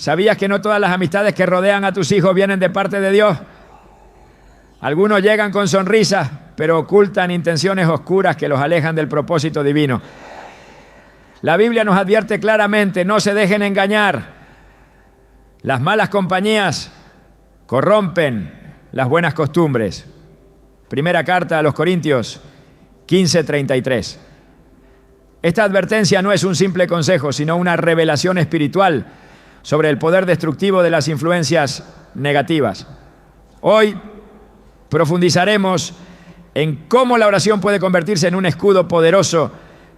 ¿Sabías que no todas las amistades que rodean a tus hijos vienen de parte de Dios? Algunos llegan con sonrisas, pero ocultan intenciones oscuras que los alejan del propósito divino. La Biblia nos advierte claramente: no se dejen engañar. Las malas compañías corrompen las buenas costumbres. Primera carta a los Corintios 15:33. Esta advertencia no es un simple consejo, sino una revelación espiritual sobre el poder destructivo de las influencias negativas. Hoy profundizaremos en cómo la oración puede convertirse en un escudo poderoso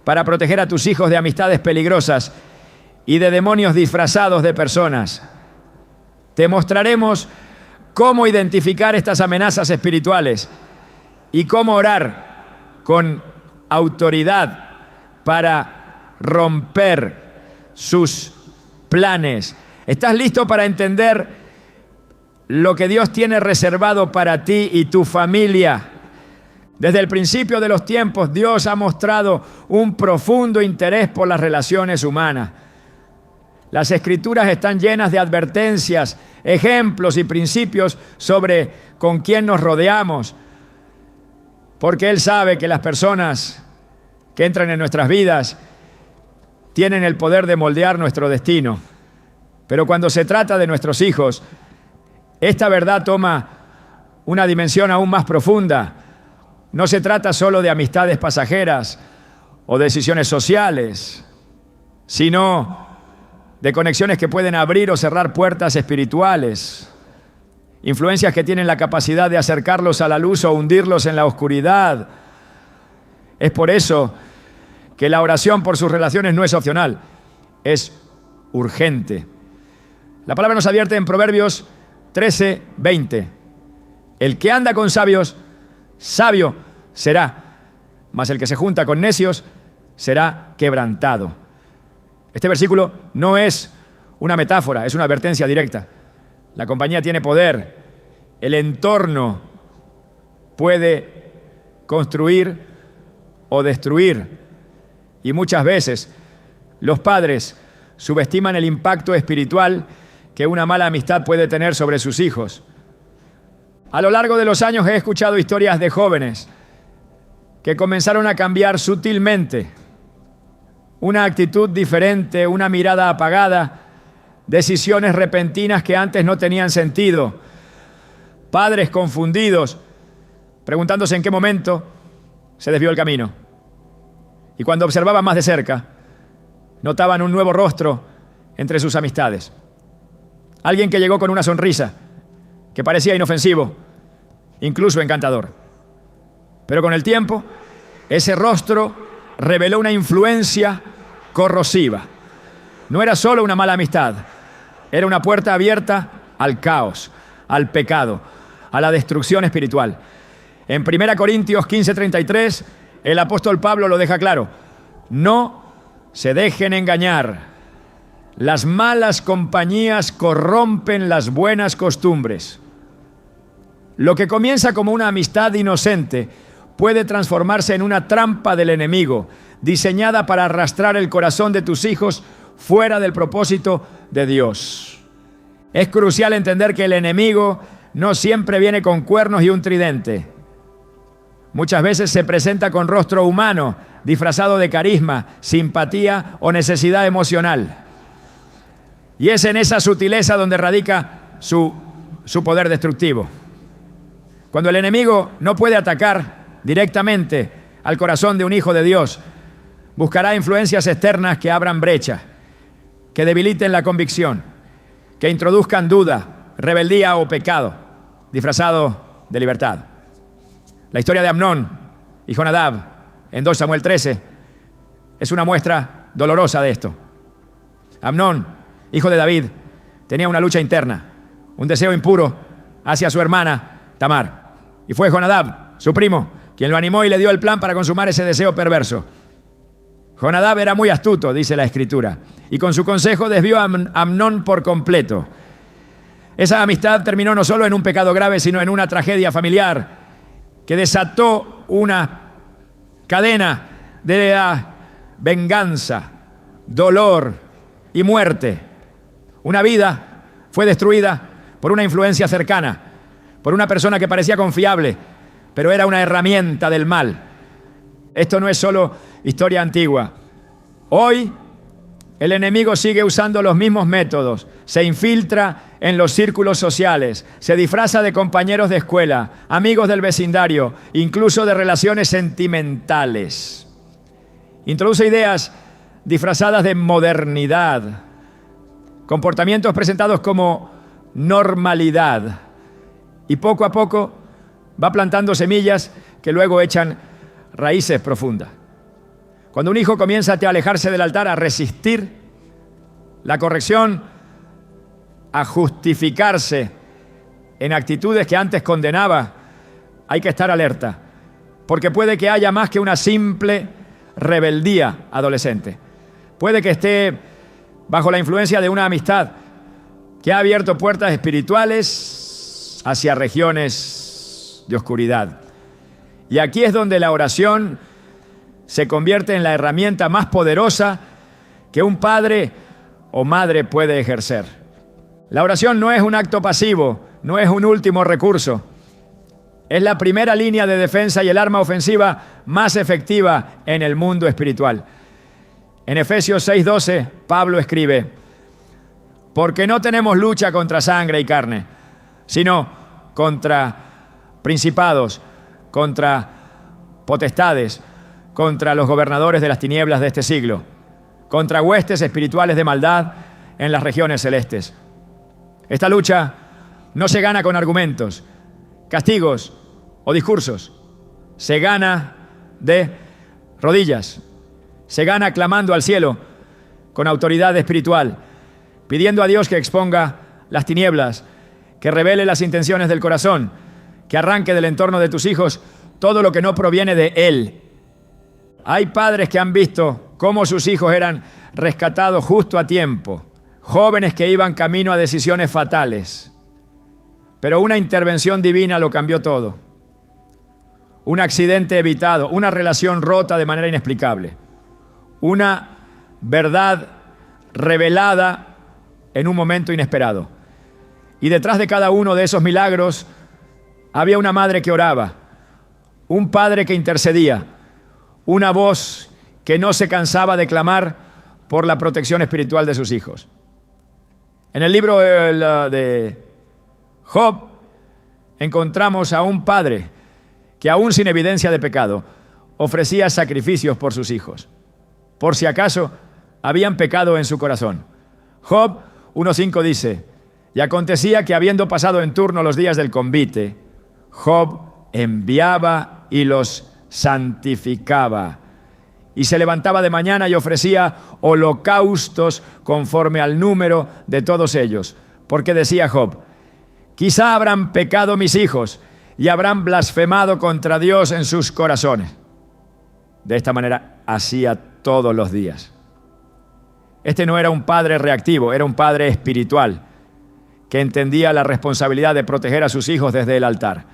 para proteger a tus hijos de amistades peligrosas y de demonios disfrazados de personas. Te mostraremos cómo identificar estas amenazas espirituales y cómo orar con autoridad para romper sus planes. ¿Estás listo para entender lo que Dios tiene reservado para ti y tu familia? Desde el principio de los tiempos, Dios ha mostrado un profundo interés por las relaciones humanas. Las Escrituras están llenas de advertencias, ejemplos y principios sobre con quién nos rodeamos, porque Él sabe que las personas que entran en nuestras vidas tienen el poder de moldear nuestro destino. Pero cuando se trata de nuestros hijos, esta verdad toma una dimensión aún más profunda. No se trata solo de amistades pasajeras o decisiones sociales, sino de conexiones que pueden abrir o cerrar puertas espirituales, influencias que tienen la capacidad de acercarlos a la luz o hundirlos en la oscuridad. Es por eso que la oración por sus relaciones no es opcional, es urgente. La palabra nos advierte en Proverbios 13:20. El que anda con sabios, sabio será, mas el que se junta con necios será quebrantado. Este versículo no es una metáfora, es una advertencia directa. La compañía tiene poder, el entorno puede construir o destruir, y muchas veces los padres subestiman el impacto espiritual que una mala amistad puede tener sobre sus hijos. A lo largo de los años he escuchado historias de jóvenes que comenzaron a cambiar sutilmente. Una actitud diferente, una mirada apagada, decisiones repentinas que antes no tenían sentido. Padres confundidos, preguntándose en qué momento se desvió el camino. Y cuando observaban más de cerca, notaban un nuevo rostro entre sus amistades. Alguien que llegó con una sonrisa, que parecía inofensivo, incluso encantador. Pero con el tiempo, ese rostro reveló una influencia corrosiva. No era solo una mala amistad, era una puerta abierta al caos, al pecado, a la destrucción espiritual. En 1 Corintios 15:33, el apóstol Pablo lo deja claro: no se dejen engañar. Las malas compañías corrompen las buenas costumbres. Lo que comienza como una amistad inocente puede transformarse en una trampa del enemigo, diseñada para arrastrar el corazón de tus hijos fuera del propósito de Dios. Es crucial entender que el enemigo no siempre viene con cuernos y un tridente. Muchas veces se presenta con rostro humano, disfrazado de carisma, simpatía o necesidad emocional. Y es en esa sutileza donde radica su poder destructivo. Cuando el enemigo no puede atacar directamente al corazón de un hijo de Dios, buscará influencias externas que abran brecha, que debiliten la convicción, que introduzcan duda, rebeldía o pecado, disfrazado de libertad. La historia de Amnón y Jonadab en 2 Samuel 13 es una muestra dolorosa de esto. Amnón, hijo de David, tenía una lucha interna, un deseo impuro hacia su hermana Tamar. Y fue Jonadab, su primo, quien lo animó y le dio el plan para consumar ese deseo perverso. Jonadab era muy astuto, dice la Escritura, y con su consejo desvió a Amnón por completo. Esa amistad terminó no solo en un pecado grave, sino en una tragedia familiar que desató una cadena de venganza, dolor y muerte. Una vida fue destruida por una influencia cercana, por una persona que parecía confiable, pero era una herramienta del mal. Esto no es solo historia antigua. Hoy el enemigo sigue usando los mismos métodos, se infiltra en los círculos sociales, se disfraza de compañeros de escuela, amigos del vecindario, incluso de relaciones sentimentales. Introduce ideas disfrazadas de modernidad, comportamientos presentados como normalidad, y poco a poco va plantando semillas que luego echan raíces profundas. Cuando un hijo comienza a alejarse del altar, a resistir la corrección, a justificarse en actitudes que antes condenaba, hay que estar alerta, porque puede que haya más que una simple rebeldía adolescente. Puede que esté bajo la influencia de una amistad que ha abierto puertas espirituales hacia regiones de oscuridad. Y aquí es donde la oración se convierte en la herramienta más poderosa que un padre o madre puede ejercer. La oración no es un acto pasivo, no es un último recurso. Es la primera línea de defensa y el arma ofensiva más efectiva en el mundo espiritual. En Efesios 6:12, Pablo escribe: porque no tenemos lucha contra sangre y carne, sino contra principados, contra potestades, contra los gobernadores de las tinieblas de este siglo, contra huestes espirituales de maldad en las regiones celestes. Esta lucha no se gana con argumentos, castigos o discursos. Se gana de rodillas. Se gana clamando al cielo con autoridad espiritual, pidiendo a Dios que exponga las tinieblas, que revele las intenciones del corazón, que arranque del entorno de tus hijos todo lo que no proviene de Él. Hay padres que han visto cómo sus hijos eran rescatados justo a tiempo, jóvenes que iban camino a decisiones fatales, pero una intervención divina lo cambió todo. Un accidente evitado, una relación rota de manera inexplicable, una verdad revelada en un momento inesperado. Y detrás de cada uno de esos milagros había una madre que oraba, un padre que intercedía, una voz que no se cansaba de clamar por la protección espiritual de sus hijos. En el libro de Job encontramos a un padre que aún sin evidencia de pecado ofrecía sacrificios por sus hijos, por si acaso habían pecado en su corazón. Job 1:5 dice: y acontecía que habiendo pasado en turno los días del convite, Job enviaba y los santificaba, y se levantaba de mañana y ofrecía holocaustos conforme al número de todos ellos, porque decía Job: quizá habrán pecado mis hijos y habrán blasfemado contra Dios en sus corazones. De esta manera hacía todos los días. Este no era un padre reactivo, era un padre espiritual que entendía la responsabilidad de proteger a sus hijos desde el altar.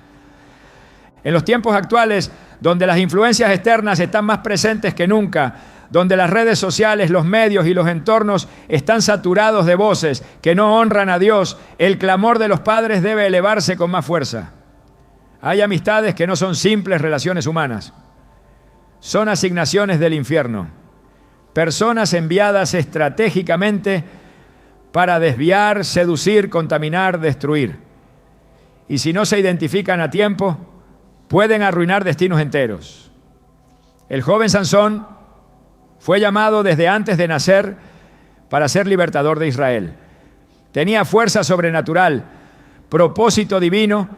En los tiempos actuales, donde las influencias externas están más presentes que nunca, donde las redes sociales, los medios y los entornos están saturados de voces que no honran a Dios, el clamor de los padres debe elevarse con más fuerza. Hay amistades que no son simples relaciones humanas, son asignaciones del infierno, personas enviadas estratégicamente para desviar, seducir, contaminar, destruir. Y si no se identifican a tiempo, pueden arruinar destinos enteros. El joven Sansón fue llamado desde antes de nacer para ser libertador de Israel. Tenía fuerza sobrenatural, propósito divino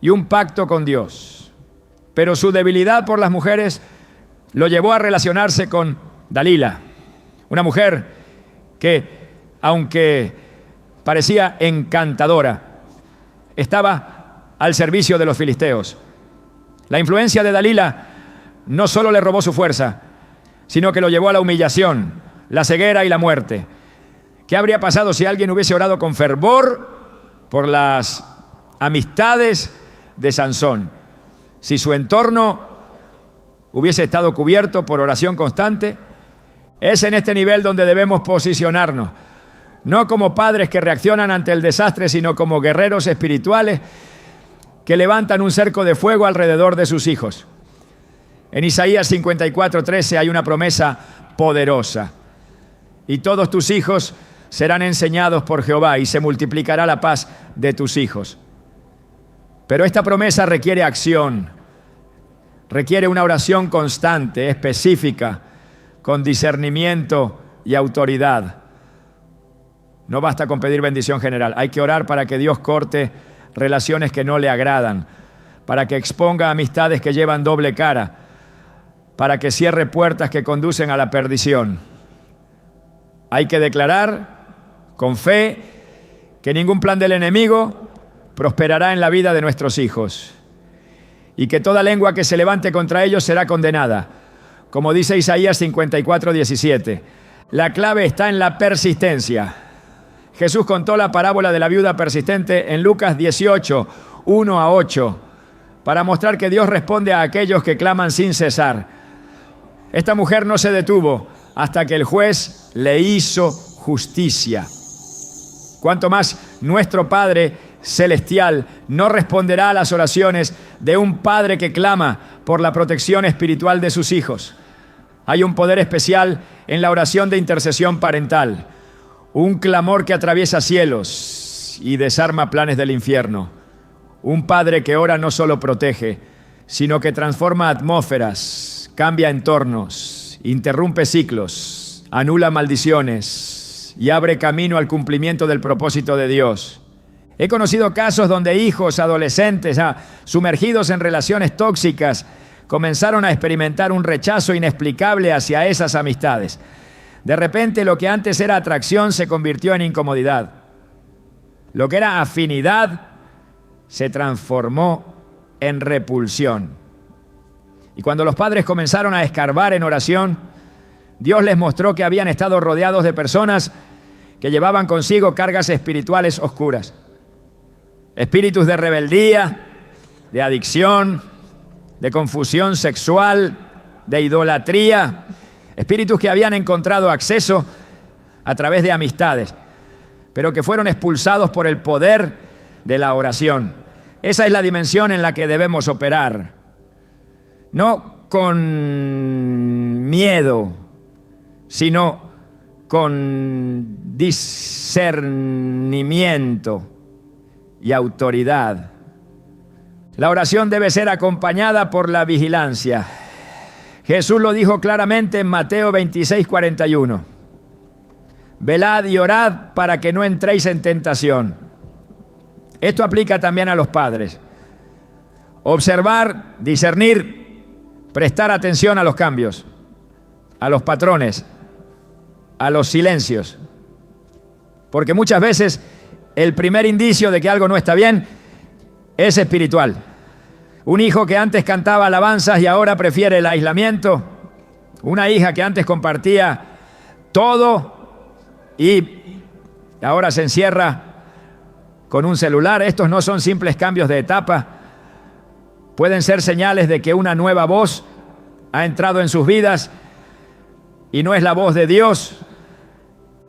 y un pacto con Dios. Pero su debilidad por las mujeres lo llevó a relacionarse con Dalila, una mujer que, aunque parecía encantadora, estaba al servicio de los filisteos. La influencia de Dalila no solo le robó su fuerza, sino que lo llevó a la humillación, la ceguera y la muerte. ¿Qué habría pasado si alguien hubiese orado con fervor por las amistades de Sansón? Si su entorno hubiese estado cubierto por oración constante. Es en este nivel donde debemos posicionarnos. No como padres que reaccionan ante el desastre, sino como guerreros espirituales que levantan un cerco de fuego alrededor de sus hijos. En Isaías 54:13 hay una promesa poderosa. Y todos tus hijos serán enseñados por Jehová y se multiplicará la paz de tus hijos. Pero esta promesa requiere acción, requiere una oración constante, específica, con discernimiento y autoridad. No basta con pedir bendición general, hay que orar para que Dios corte relaciones que no le agradan, para que exponga amistades que llevan doble cara, para que cierre puertas que conducen a la perdición. Hay que declarar con fe que ningún plan del enemigo prosperará en la vida de nuestros hijos y que toda lengua que se levante contra ellos será condenada, como dice Isaías 54:17. La clave está en la persistencia. Jesús contó la parábola de la viuda persistente en Lucas 18:1-8, para mostrar que Dios responde a aquellos que claman sin cesar. Esta mujer no se detuvo hasta que el juez le hizo justicia. Cuanto más nuestro Padre Celestial no responderá a las oraciones de un padre que clama por la protección espiritual de sus hijos. Hay un poder especial en la oración de intercesión parental, un clamor que atraviesa cielos y desarma planes del infierno. Un padre que ora no solo protege, sino que transforma atmósferas, cambia entornos, interrumpe ciclos, anula maldiciones y abre camino al cumplimiento del propósito de Dios. He conocido casos donde hijos, adolescentes, sumergidos en relaciones tóxicas, comenzaron a experimentar un rechazo inexplicable hacia esas amistades. De repente, lo que antes era atracción se convirtió en incomodidad. Lo que era afinidad se transformó en repulsión. Y cuando los padres comenzaron a escarbar en oración, Dios les mostró que habían estado rodeados de personas que llevaban consigo cargas espirituales oscuras. Espíritus de rebeldía, de adicción, de confusión sexual, de idolatría. Espíritus que habían encontrado acceso a través de amistades, pero que fueron expulsados por el poder de la oración. Esa es la dimensión en la que debemos operar. No con miedo, sino con discernimiento y autoridad. La oración debe ser acompañada por la vigilancia. Jesús lo dijo claramente en Mateo 26:41. Velad y orad para que no entréis en tentación. Esto aplica también a los padres. Observar, discernir, prestar atención a los cambios, a los patrones, a los silencios. Porque muchas veces el primer indicio de que algo no está bien es espiritual. Un hijo que antes cantaba alabanzas y ahora prefiere el aislamiento. Una hija que antes compartía todo y ahora se encierra con un celular. Estos no son simples cambios de etapa. Pueden ser señales de que una nueva voz ha entrado en sus vidas y no es la voz de Dios.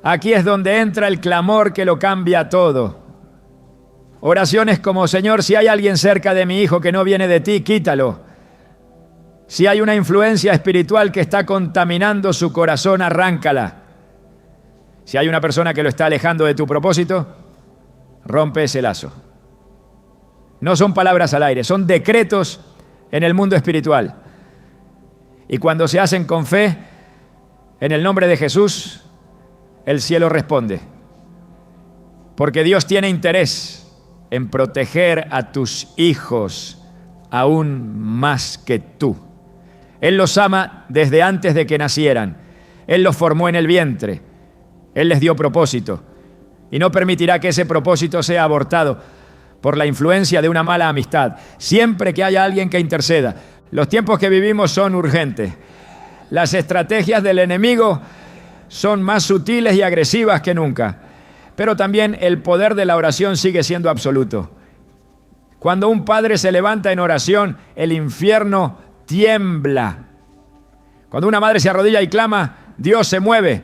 Aquí es donde entra el clamor que lo cambia todo. Oraciones como: Señor, si hay alguien cerca de mi hijo que no viene de ti, quítalo. Si hay una influencia espiritual que está contaminando su corazón, arráncala. Si hay una persona que lo está alejando de tu propósito, rompe ese lazo. No son palabras al aire, son decretos en el mundo espiritual. Y cuando se hacen con fe, en el nombre de Jesús, el cielo responde. Porque Dios tiene interés en proteger a tus hijos aún más que tú. Él los ama desde antes de que nacieran. Él los formó en el vientre. Él les dio propósito. Y no permitirá que ese propósito sea abortado por la influencia de una mala amistad. Siempre que haya alguien que interceda. Los tiempos que vivimos son urgentes. Las estrategias del enemigo son más sutiles y agresivas que nunca. Pero también el poder de la oración sigue siendo absoluto. Cuando un padre se levanta en oración, el infierno tiembla. Cuando una madre se arrodilla y clama, Dios se mueve.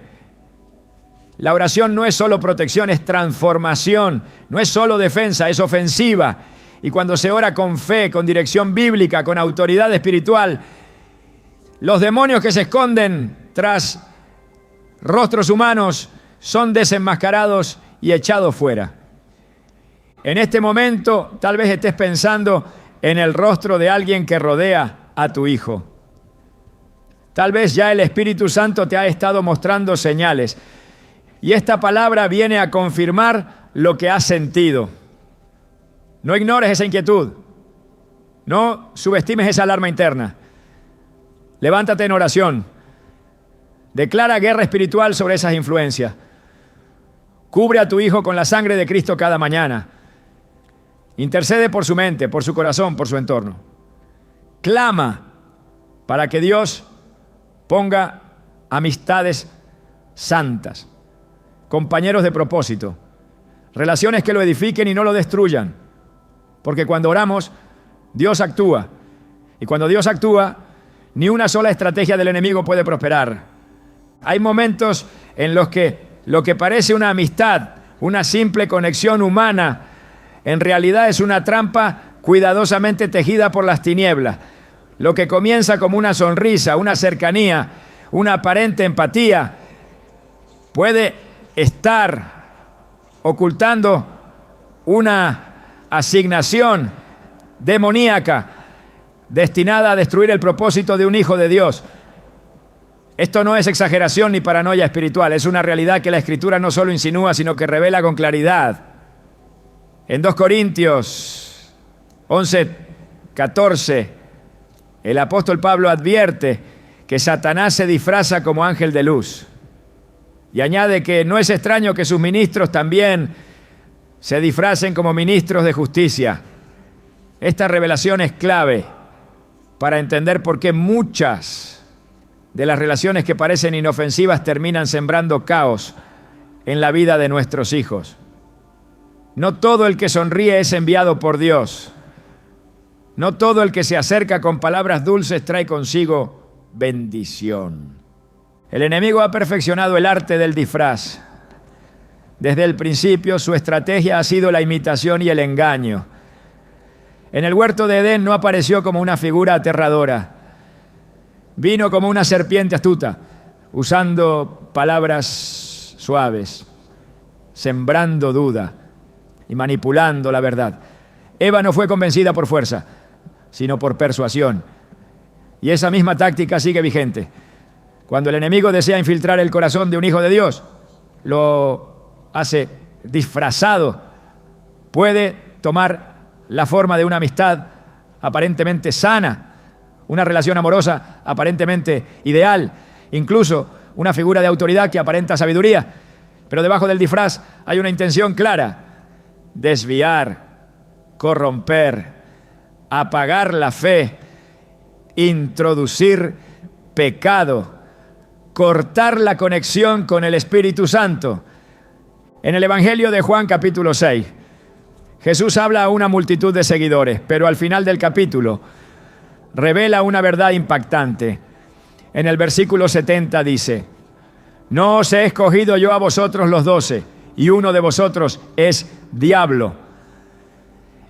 La oración no es solo protección, es transformación. No es solo defensa, es ofensiva. Y cuando se ora con fe, con dirección bíblica, con autoridad espiritual, los demonios que se esconden tras rostros humanos son desenmascarados y echados fuera. En este momento, tal vez estés pensando en el rostro de alguien que rodea a tu hijo. Tal vez ya el Espíritu Santo te ha estado mostrando señales. Y esta palabra viene a confirmar lo que has sentido. No ignores esa inquietud. No subestimes esa alarma interna. Levántate en oración. Declara guerra espiritual sobre esas influencias. Cubre a tu hijo con la sangre de Cristo cada mañana. Intercede por su mente, por su corazón, por su entorno. Clama para que Dios ponga amistades santas, compañeros de propósito, relaciones que lo edifiquen y no lo destruyan. Porque cuando oramos, Dios actúa. Y cuando Dios actúa, ni una sola estrategia del enemigo puede prosperar. Hay momentos en los que lo que parece una amistad, una simple conexión humana, en realidad es una trampa cuidadosamente tejida por las tinieblas. Lo que comienza como una sonrisa, una cercanía, una aparente empatía, puede estar ocultando una asignación demoníaca destinada a destruir el propósito de un hijo de Dios. Esto no es exageración ni paranoia espiritual, es una realidad que la Escritura no solo insinúa, sino que revela con claridad. En 2 Corintios 11:14, el apóstol Pablo advierte que Satanás se disfraza como ángel de luz. Y añade que no es extraño que sus ministros también se disfracen como ministros de justicia. Esta revelación es clave para entender por qué muchas de las relaciones que parecen inofensivas terminan sembrando caos en la vida de nuestros hijos. No todo el que sonríe es enviado por Dios. No todo el que se acerca con palabras dulces trae consigo bendición. El enemigo ha perfeccionado el arte del disfraz. Desde el principio su estrategia ha sido la imitación y el engaño. En el huerto de Edén no apareció como una figura aterradora. Vino como una serpiente astuta, usando palabras suaves, sembrando duda y manipulando la verdad. Eva no fue convencida por fuerza, sino por persuasión. Y esa misma táctica sigue vigente. Cuando el enemigo desea infiltrar el corazón de un hijo de Dios, lo hace disfrazado. Puede tomar la forma de una amistad aparentemente sana, una relación amorosa aparentemente ideal, incluso una figura de autoridad que aparenta sabiduría, pero debajo del disfraz hay una intención clara: desviar, corromper, apagar la fe, introducir pecado, cortar la conexión con el Espíritu Santo. En el Evangelio de Juan capítulo 6, Jesús habla a una multitud de seguidores, pero al final del capítulo revela una verdad impactante. En el versículo 70 dice: no os he escogido yo a vosotros los 12, y uno de vosotros es diablo.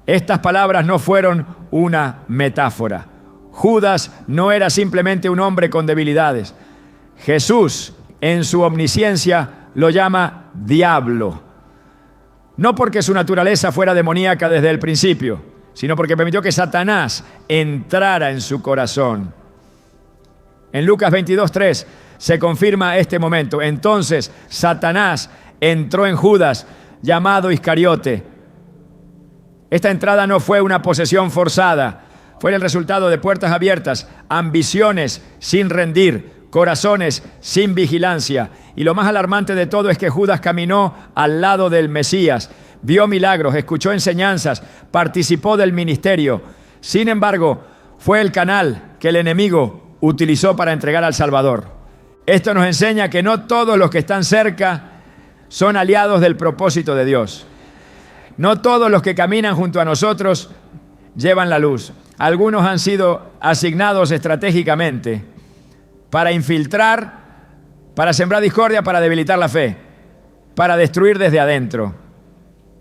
Estas palabras no fueron una metáfora. Judas no era simplemente un hombre con debilidades. Jesús, en su omnisciencia, lo llama diablo. No porque su naturaleza fuera demoníaca desde el principio, sino porque permitió que Satanás entrara en su corazón. En Lucas 22:3 se confirma este momento. Entonces Satanás entró en Judas, llamado Iscariote. Esta entrada no fue una posesión forzada, fue el resultado de puertas abiertas, ambiciones sin rendir, corazones sin vigilancia. Y lo más alarmante de todo es que Judas caminó al lado del Mesías, vio milagros, escuchó enseñanzas, participó del ministerio. Sin embargo, fue el canal que el enemigo utilizó para entregar al Salvador. Esto nos enseña que no todos los que están cerca son aliados del propósito de Dios. No todos los que caminan junto a nosotros llevan la luz. Algunos han sido asignados estratégicamente para infiltrar, para sembrar discordia, para debilitar la fe. para destruir desde adentro.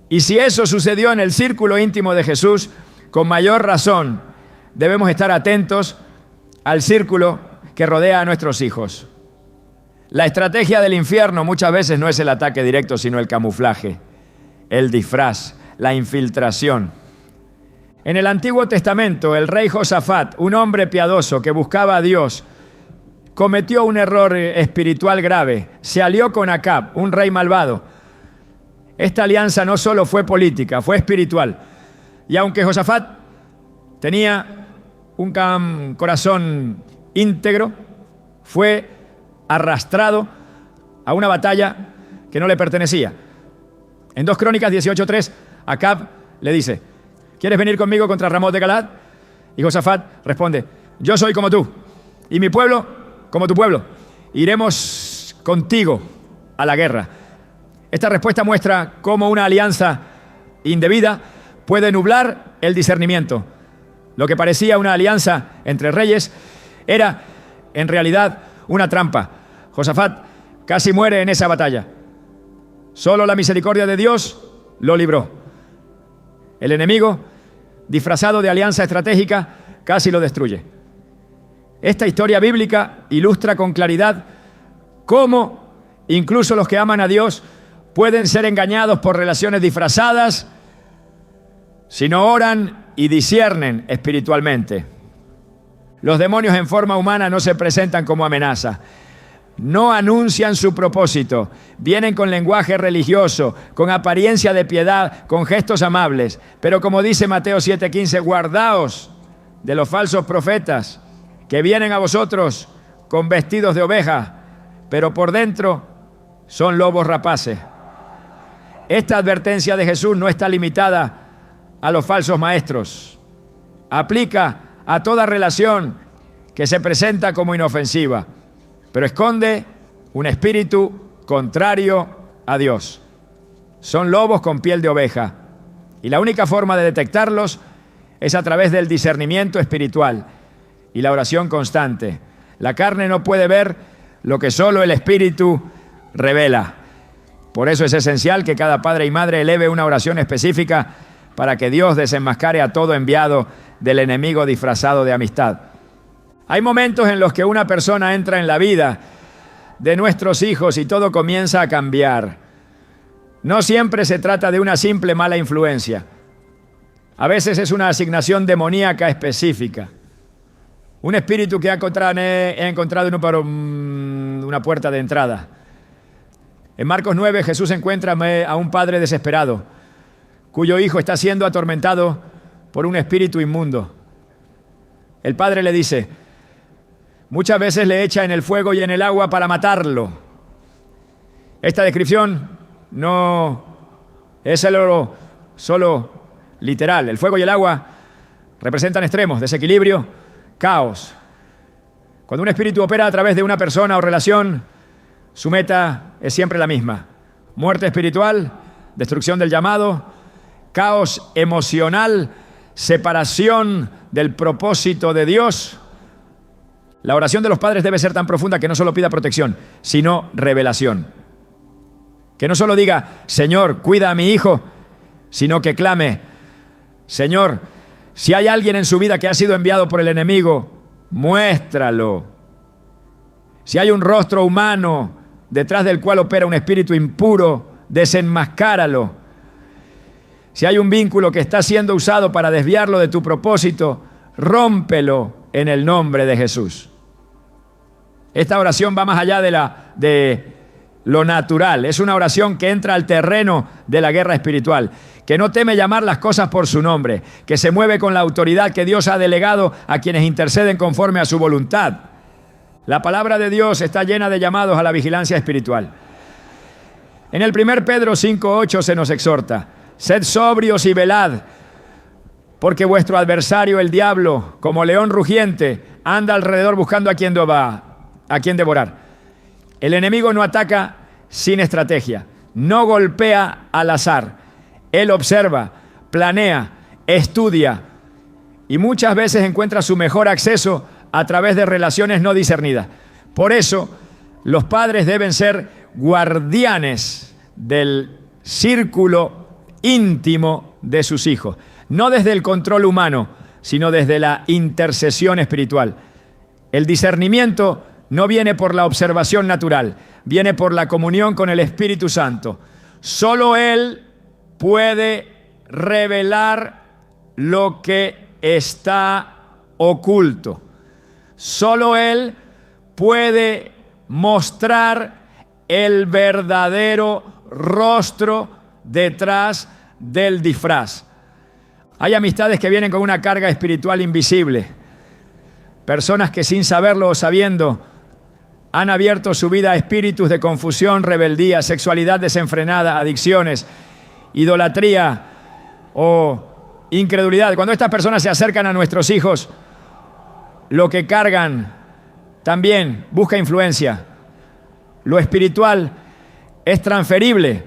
Y si eso sucedió en el círculo íntimo de Jesús, con mayor razón debemos estar atentos al círculo que rodea a nuestros hijos. La estrategia del infierno muchas veces no es el ataque directo, sino el camuflaje, el disfraz, la infiltración. En el Antiguo Testamento, el rey Josafat, un hombre piadoso que buscaba a Dios, cometió un error espiritual grave. Se alió con Acab, un rey malvado. Esta alianza no solo fue política, fue espiritual. Y aunque Josafat tenía un corazón íntegro, fue arrastrado a una batalla que no le pertenecía. En 2 Crónicas 18:3, Acab le dice: ¿quieres venir conmigo contra Ramot de Galaad? Y Josafat responde: yo soy como tú, y mi pueblo como tu pueblo. Iremos contigo a la guerra. Esta respuesta muestra cómo una alianza indebida puede nublar el discernimiento. Lo que parecía una alianza entre reyes era, en realidad, una trampa. Josafat casi muere en esa batalla. Solo la misericordia de Dios lo libró. El enemigo, disfrazado de alianza estratégica, casi lo destruye. Esta historia bíblica ilustra con claridad cómo incluso los que aman a Dios pueden ser engañados por relaciones disfrazadas si no oran y disciernen espiritualmente. Los demonios en forma humana no se presentan como amenaza. No anuncian su propósito. Vienen con lenguaje religioso, con apariencia de piedad, con gestos amables. Pero como dice Mateo 7:15, guardaos de los falsos profetas que vienen a vosotros con vestidos de oveja, pero por dentro son lobos rapaces. Esta advertencia de Jesús no está limitada a los falsos maestros. Aplica a toda relación que se presenta como inofensiva, pero esconde un espíritu contrario a Dios. Son lobos con piel de oveja, y la única forma de detectarlos es a través del discernimiento espiritual y la oración constante. La carne no puede ver lo que solo el Espíritu revela. Por eso es esencial que cada padre y madre eleve una oración específica para que Dios desenmascare a todo enviado del enemigo disfrazado de amistad. Hay momentos en los que una persona entra en la vida de nuestros hijos y todo comienza a cambiar. No siempre se trata de una simple mala influencia. A veces es una asignación demoníaca específica. Un espíritu que he encontrado por una puerta de entrada. En Marcos 9, Jesús encuentra a un padre desesperado, cuyo hijo está siendo atormentado por un espíritu inmundo. El padre le dice: muchas veces le echa en el fuego y en el agua para matarlo. Esta descripción no es solo literal. El fuego y el agua representan extremos, desequilibrio, caos. Cuando un espíritu opera a través de una persona o relación, su meta es siempre la misma: muerte espiritual, destrucción del llamado, caos emocional, separación del propósito de Dios. La oración de los padres debe ser tan profunda que no solo pida protección, sino revelación. Que no solo diga: Señor, cuida a mi hijo, sino que clame: Señor, si hay alguien en su vida que ha sido enviado por el enemigo, muéstralo. Si hay un rostro humano detrás del cual opera un espíritu impuro, desenmascáralo. Si hay un vínculo que está siendo usado para desviarlo de tu propósito, rómpelo en el nombre de Jesús. Esta oración va más allá de lo natural. Es una oración que entra al terreno de la guerra espiritual, que no teme llamar las cosas por su nombre, que se mueve con la autoridad que Dios ha delegado a quienes interceden conforme a su voluntad. La palabra de Dios está llena de llamados a la vigilancia espiritual. En el 1 Pedro 5:8 se nos exhorta: sed sobrios y velad, porque vuestro adversario el diablo, como león rugiente, anda alrededor buscando a quien devorar. El enemigo no ataca sin estrategia, no golpea al azar. Él observa, planea, estudia y muchas veces encuentra su mejor acceso a través de relaciones no discernidas. Por eso, los padres deben ser guardianes del círculo íntimo de sus hijos. No desde el control humano, sino desde la intercesión espiritual. El discernimiento no viene por la observación natural, viene por la comunión con el Espíritu Santo. Solo Él puede revelar lo que está oculto. Solo Él puede mostrar el verdadero rostro detrás del disfraz. Hay amistades que vienen con una carga espiritual invisible. Personas que sin saberlo o sabiendo han abierto su vida a espíritus de confusión, rebeldía, sexualidad desenfrenada, adicciones, idolatría o incredulidad. Cuando estas personas se acercan a nuestros hijos, lo que cargan también busca influencia. Lo espiritual es transferible.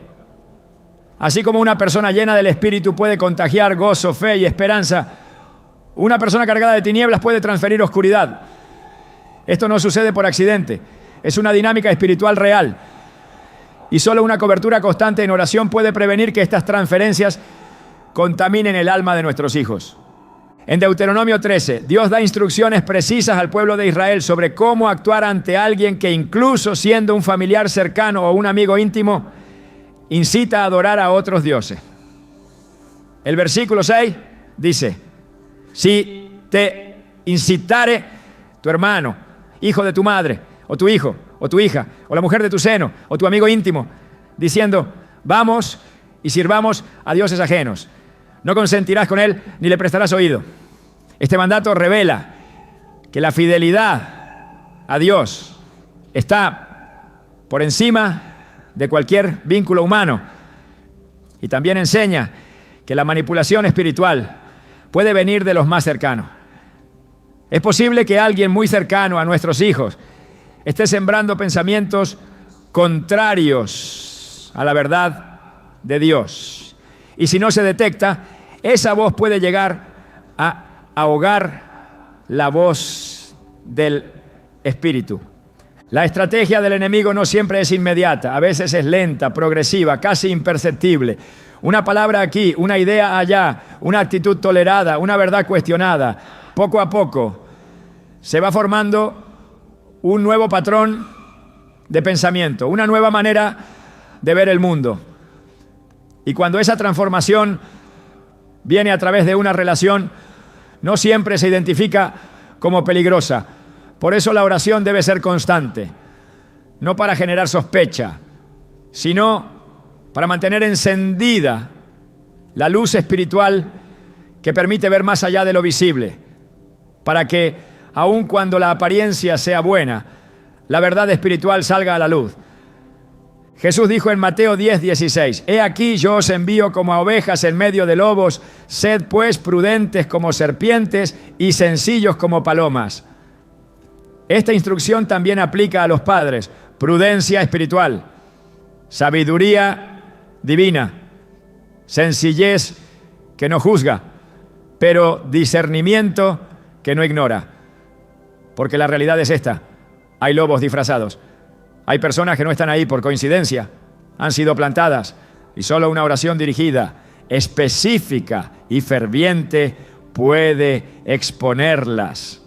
Así como una persona llena del Espíritu puede contagiar gozo, fe y esperanza, una persona cargada de tinieblas puede transferir oscuridad. Esto no sucede por accidente. Es una dinámica espiritual real. Y solo una cobertura constante en oración puede prevenir que estas transferencias contaminen el alma de nuestros hijos. En Deuteronomio 13, Dios da instrucciones precisas al pueblo de Israel sobre cómo actuar ante alguien que, incluso siendo un familiar cercano o un amigo íntimo, incita a adorar a otros dioses. El versículo 6 dice: si te incitare tu hermano, hijo de tu madre, o tu hijo, o tu hija, o la mujer de tu seno, o tu amigo íntimo, diciendo: vamos y sirvamos a dioses ajenos, no consentirás con él ni le prestarás oído. Este mandato revela que la fidelidad a Dios está por encima de cualquier vínculo humano. Y también enseña que la manipulación espiritual puede venir de los más cercanos. Es posible que alguien muy cercano a nuestros hijos esté sembrando pensamientos contrarios a la verdad de Dios. Y si no se detecta, esa voz puede llegar a ahogar la voz del Espíritu. La estrategia del enemigo no siempre es inmediata, a veces es lenta, progresiva, casi imperceptible. Una palabra aquí, una idea allá, una actitud tolerada, una verdad cuestionada. Poco a poco se va formando un nuevo patrón de pensamiento, una nueva manera de ver el mundo. Y cuando esa transformación viene a través de una relación, no siempre se identifica como peligrosa. Por eso la oración debe ser constante, no para generar sospecha, sino para mantener encendida la luz espiritual que permite ver más allá de lo visible, para que, aun cuando la apariencia sea buena, la verdad espiritual salga a la luz. Jesús dijo en Mateo 10:16: He aquí yo os envío como a ovejas en medio de lobos, sed pues prudentes como serpientes y sencillos como palomas. Esta instrucción también aplica a los padres: prudencia espiritual, sabiduría divina, sencillez que no juzga, pero discernimiento que no ignora. Porque la realidad es esta: hay lobos disfrazados. Hay personas que no están ahí por coincidencia, han sido plantadas, y solo una oración dirigida, específica y ferviente puede exponerlas.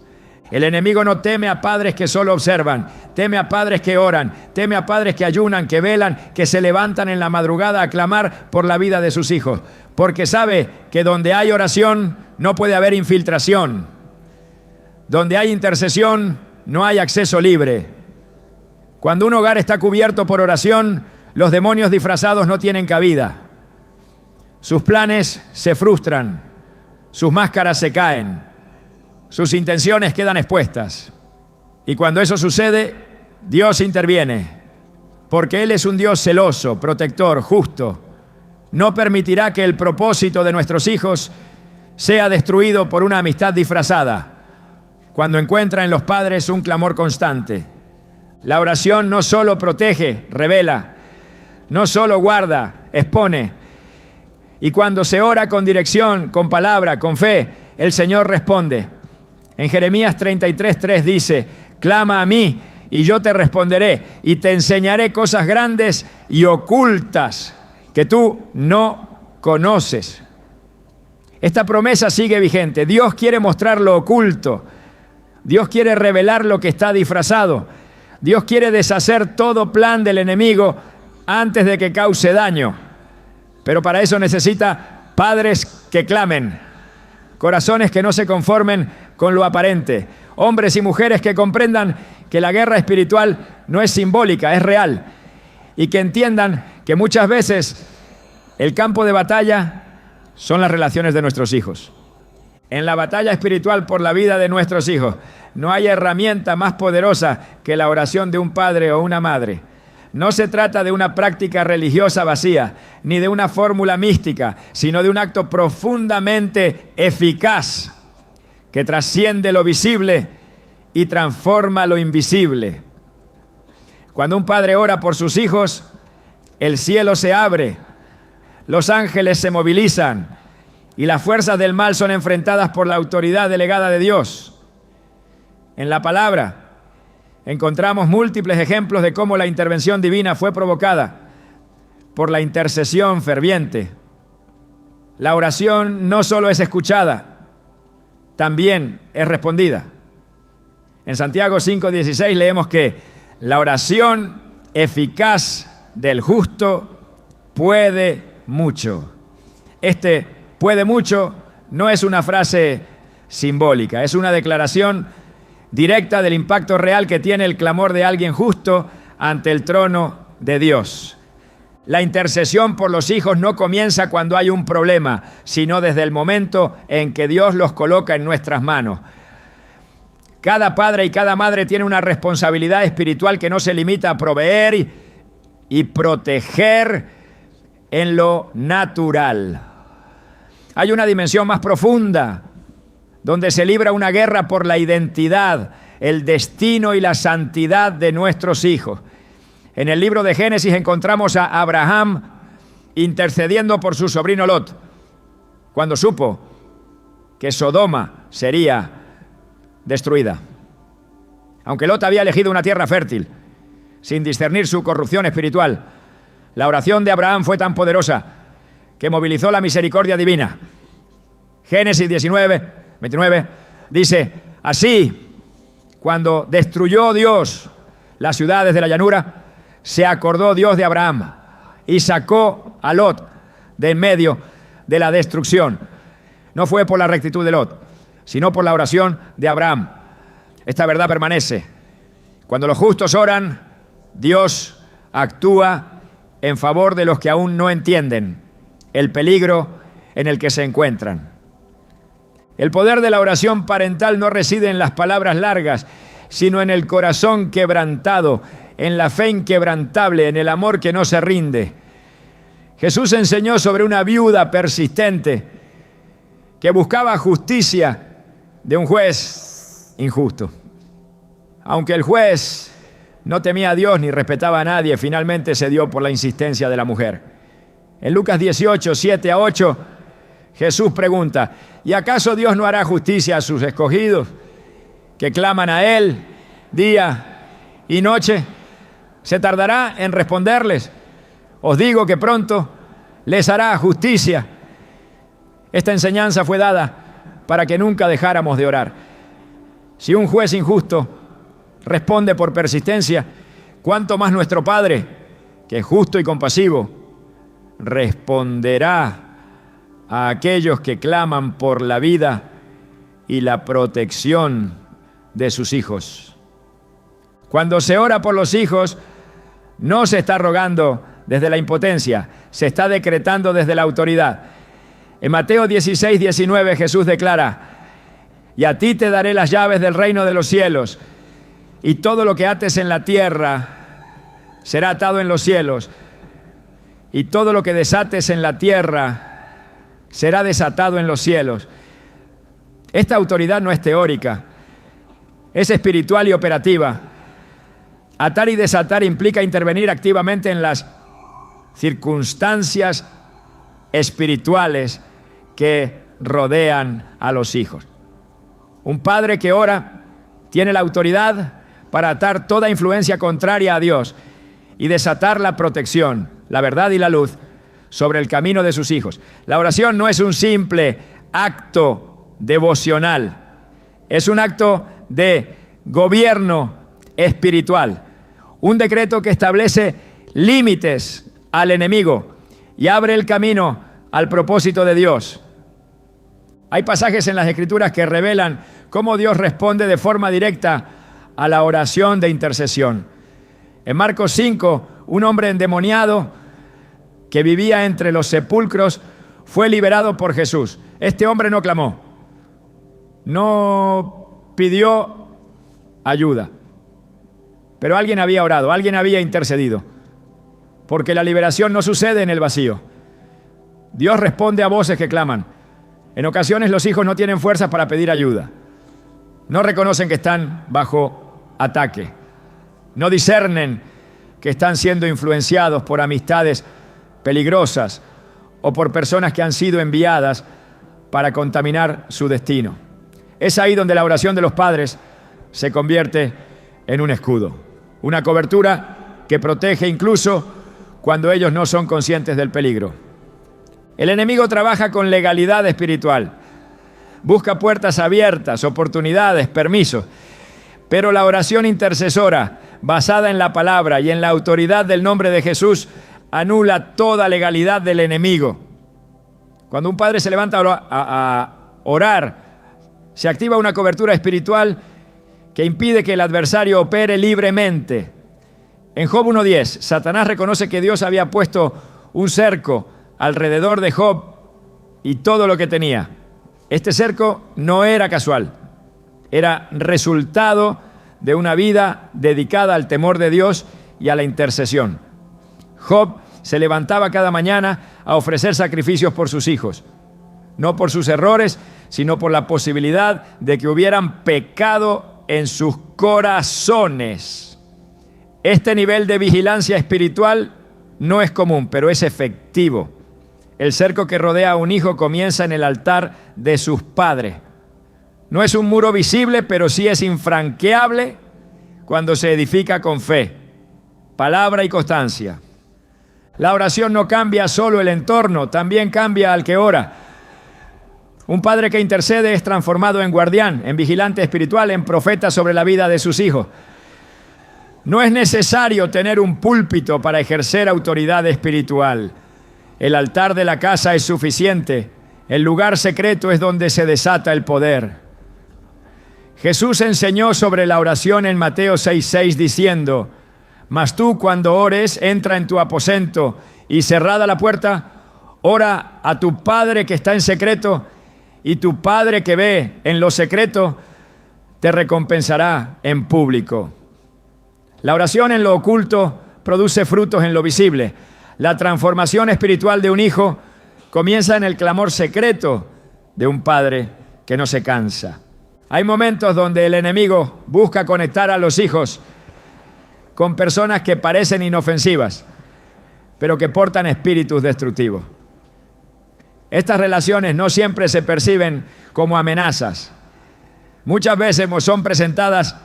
El enemigo no teme a padres que solo observan, teme a padres que oran, teme a padres que ayunan, que velan, que se levantan en la madrugada a clamar por la vida de sus hijos, porque sabe que donde hay oración no puede haber infiltración. Donde hay intercesión no hay acceso libre. Cuando un hogar está cubierto por oración, los demonios disfrazados no tienen cabida. Sus planes se frustran, sus máscaras se caen, sus intenciones quedan expuestas. Y cuando eso sucede, Dios interviene, porque Él es un Dios celoso, protector, justo. No permitirá que el propósito de nuestros hijos sea destruido por una amistad disfrazada, cuando encuentra en los padres un clamor constante. La oración no solo protege, revela, no solo guarda, expone. Y cuando se ora con dirección, con palabra, con fe, el Señor responde. En Jeremías 33:3 dice: clama a mí y yo te responderé y te enseñaré cosas grandes y ocultas que tú no conoces. Esta promesa sigue vigente. Dios quiere mostrar lo oculto. Dios quiere revelar lo que está disfrazado. Dios quiere deshacer todo plan del enemigo antes de que cause daño. Pero para eso necesita padres que clamen, corazones que no se conformen con lo aparente, hombres y mujeres que comprendan que la guerra espiritual no es simbólica, es real, y que entiendan que muchas veces el campo de batalla son las relaciones de nuestros hijos. En la batalla espiritual por la vida de nuestros hijos no hay herramienta más poderosa que la oración de un padre o una madre. No se trata de una práctica religiosa vacía, ni de una fórmula mística, sino de un acto profundamente eficaz que trasciende lo visible y transforma lo invisible. Cuando un padre ora por sus hijos, el cielo se abre, los ángeles se movilizan y las fuerzas del mal son enfrentadas por la autoridad delegada de Dios. En la palabra encontramos múltiples ejemplos de cómo la intervención divina fue provocada por la intercesión ferviente. La oración no solo es escuchada, también es respondida. En Santiago 5:16 leemos que la oración eficaz del justo puede mucho. Este puede mucho no es una frase simbólica, es una declaración directa del impacto real que tiene el clamor de alguien justo ante el trono de Dios. La intercesión por los hijos no comienza cuando hay un problema, sino desde el momento en que Dios los coloca en nuestras manos. Cada padre y cada madre tiene una responsabilidad espiritual que no se limita a proveer y proteger en lo natural. Hay una dimensión más profunda, donde se libra una guerra por la identidad, el destino y la santidad de nuestros hijos. En el libro de Génesis encontramos a Abraham intercediendo por su sobrino Lot, cuando supo que Sodoma sería destruida. Aunque Lot había elegido una tierra fértil, sin discernir su corrupción espiritual, la oración de Abraham fue tan poderosa que movilizó la misericordia divina. Génesis 19:29 dice: así, cuando destruyó Dios las ciudades de la llanura, se acordó Dios de Abraham y sacó a Lot de en medio de la destrucción. No fue por la rectitud de Lot, sino por la oración de Abraham. Esta verdad permanece. Cuando los justos oran, Dios actúa en favor de los que aún no entienden el peligro en el que se encuentran. El poder de la oración parental no reside en las palabras largas, sino en el corazón quebrantado, en la fe inquebrantable, en el amor que no se rinde. Jesús enseñó sobre una viuda persistente que buscaba justicia de un juez injusto. Aunque el juez no temía a Dios ni respetaba a nadie, finalmente se dio por la insistencia de la mujer. En Lucas 18:7-8, Jesús pregunta: ¿y acaso Dios no hará justicia a sus escogidos, que claman a Él día y noche? ¿Se tardará en responderles? Os digo que pronto les hará justicia. Esta enseñanza fue dada para que nunca dejáramos de orar. Si un juez injusto responde por persistencia, ¿cuánto más nuestro Padre, que es justo y compasivo, responderá a aquellos que claman por la vida y la protección de sus hijos? Cuando se ora por los hijos, no se está rogando desde la impotencia, se está decretando desde la autoridad. En Mateo 16:19 Jesús declara: y a ti te daré las llaves del reino de los cielos, y todo lo que ates en la tierra será atado en los cielos, y todo lo que desates en la tierra será desatado en los cielos. Esta autoridad no es teórica, es espiritual y operativa. Atar y desatar implica intervenir activamente en las circunstancias espirituales que rodean a los hijos. Un padre que ora tiene la autoridad para atar toda influencia contraria a Dios y desatar la protección, la verdad y la luz sobre el camino de sus hijos. La oración no es un simple acto devocional, es un acto de gobierno espiritual, un decreto que establece límites al enemigo y abre el camino al propósito de Dios. Hay pasajes en las Escrituras que revelan cómo Dios responde de forma directa a la oración de intercesión. En Marcos 5, un hombre endemoniado que vivía entre los sepulcros fue liberado por Jesús. Este hombre no clamó, no pidió ayuda, pero alguien había orado, alguien había intercedido, porque la liberación no sucede en el vacío. Dios responde a voces que claman. En ocasiones los hijos no tienen fuerzas para pedir ayuda, no reconocen que están bajo ataque, no discernen que están siendo influenciados por amistades peligrosas o por personas que han sido enviadas para contaminar su destino. Es ahí donde la oración de los padres se convierte en un escudo, una cobertura que protege incluso cuando ellos no son conscientes del peligro. El enemigo trabaja con legalidad espiritual, busca puertas abiertas, oportunidades, permisos, pero la oración intercesora, basada en la palabra y en la autoridad del nombre de Jesús, anula toda legalidad del enemigo. Cuando un padre se levanta a orar, se activa una cobertura espiritual que impide que el adversario opere libremente. En Job 1:10, Satanás reconoce que Dios había puesto un cerco alrededor de Job y todo lo que tenía. Este cerco no era casual, era resultado de una vida dedicada al temor de Dios y a la intercesión. Job se levantaba cada mañana a ofrecer sacrificios por sus hijos, no por sus errores, sino por la posibilidad de que hubieran pecado en sus corazones. Este nivel de vigilancia espiritual no es común, pero es efectivo. El cerco que rodea a un hijo comienza en el altar de sus padres. No es un muro visible, pero sí es infranqueable cuando se edifica con fe, palabra y constancia. La oración no cambia solo el entorno, también cambia al que ora. Un padre que intercede es transformado en guardián, en vigilante espiritual, en profeta sobre la vida de sus hijos. No es necesario tener un púlpito para ejercer autoridad espiritual. El altar de la casa es suficiente. El lugar secreto es donde se desata el poder. Jesús enseñó sobre la oración en Mateo 6:6 diciendo: mas tú cuando ores, entra en tu aposento y cerrada la puerta, ora a tu Padre que está en secreto, y tu Padre que ve en lo secreto te recompensará en público. La oración en lo oculto produce frutos en lo visible. La transformación espiritual de un hijo comienza en el clamor secreto de un padre que no se cansa. Hay momentos donde el enemigo busca conectar a los hijos con personas que parecen inofensivas, pero que portan espíritus destructivos. Estas relaciones no siempre se perciben como amenazas. Muchas veces son presentadas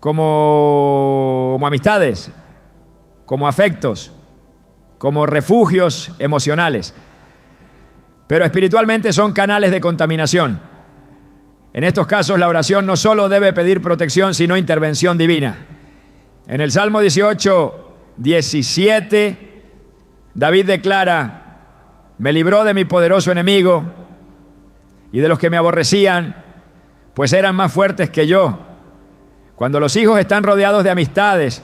como amistades, como afectos, como refugios emocionales. Pero espiritualmente son canales de contaminación. En estos casos la oración no solo debe pedir protección, sino intervención divina. En el Salmo 18:17, David declara: me libró de mi poderoso enemigo y de los que me aborrecían, pues eran más fuertes que yo. Cuando los hijos están rodeados de amistades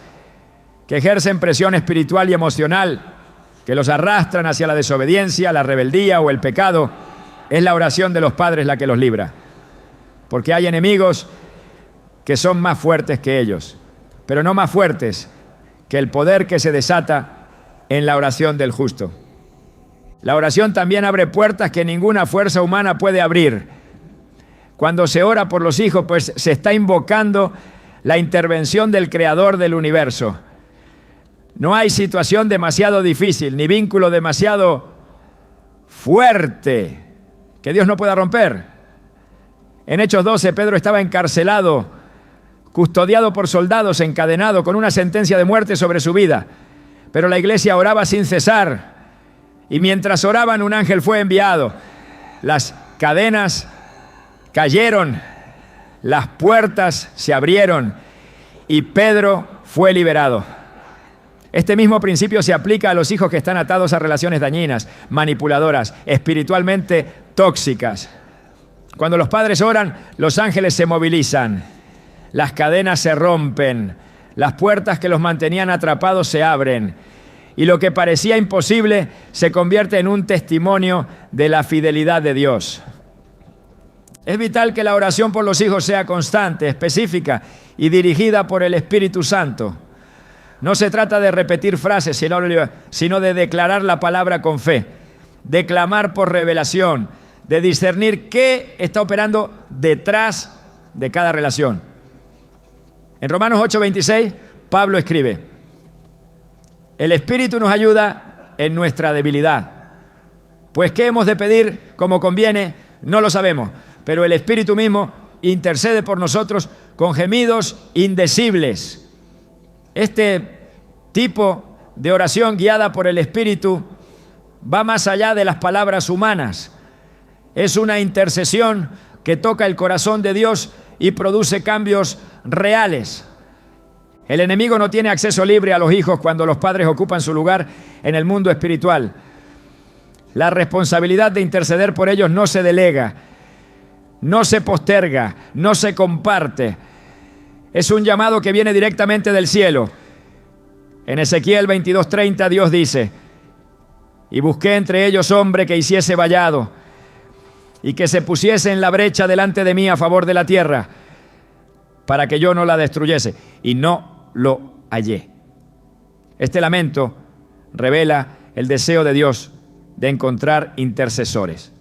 que ejercen presión espiritual y emocional, que los arrastran hacia la desobediencia, la rebeldía o el pecado, es la oración de los padres la que los libra. Porque hay enemigos que son más fuertes que ellos, pero no más fuertes que el poder que se desata en la oración del justo. La oración también abre puertas que ninguna fuerza humana puede abrir. Cuando se ora por los hijos, pues se está invocando la intervención del Creador del universo. No hay situación demasiado difícil, ni vínculo demasiado fuerte que Dios no pueda romper. En Hechos 12, Pedro estaba encarcelado custodiado por soldados, encadenado con una sentencia de muerte sobre su vida. Pero la iglesia oraba sin cesar. Y mientras oraban, un ángel fue enviado. Las cadenas cayeron, las puertas se abrieron y Pedro fue liberado. Este mismo principio se aplica a los hijos que están atados a relaciones dañinas, manipuladoras, espiritualmente tóxicas. Cuando los padres oran, los ángeles se movilizan, las cadenas se rompen, las puertas que los mantenían atrapados se abren y lo que parecía imposible se convierte en un testimonio de la fidelidad de Dios. Es vital que la oración por los hijos sea constante, específica y dirigida por el Espíritu Santo. No se trata de repetir frases, sino de declarar la palabra con fe, de clamar por revelación, de discernir qué está operando detrás de cada relación. En Romanos 8:26, Pablo escribe: el Espíritu nos ayuda en nuestra debilidad. Pues qué hemos de pedir como conviene, no lo sabemos, pero el Espíritu mismo intercede por nosotros con gemidos indecibles. Este tipo de oración guiada por el Espíritu va más allá de las palabras humanas. Es una intercesión que toca el corazón de Dios y produce cambios reales. El enemigo no tiene acceso libre a los hijos cuando los padres ocupan su lugar en el mundo espiritual. La responsabilidad de interceder por ellos no se delega, no se posterga, no se comparte. Es un llamado que viene directamente del cielo. En Ezequiel 22:30 Dios dice: y busqué entre ellos hombre que hiciese vallado y que se pusiese en la brecha delante de mí a favor de la tierra, para que yo no la destruyese, y no lo hallé. Este lamento revela el deseo de Dios de encontrar intercesores,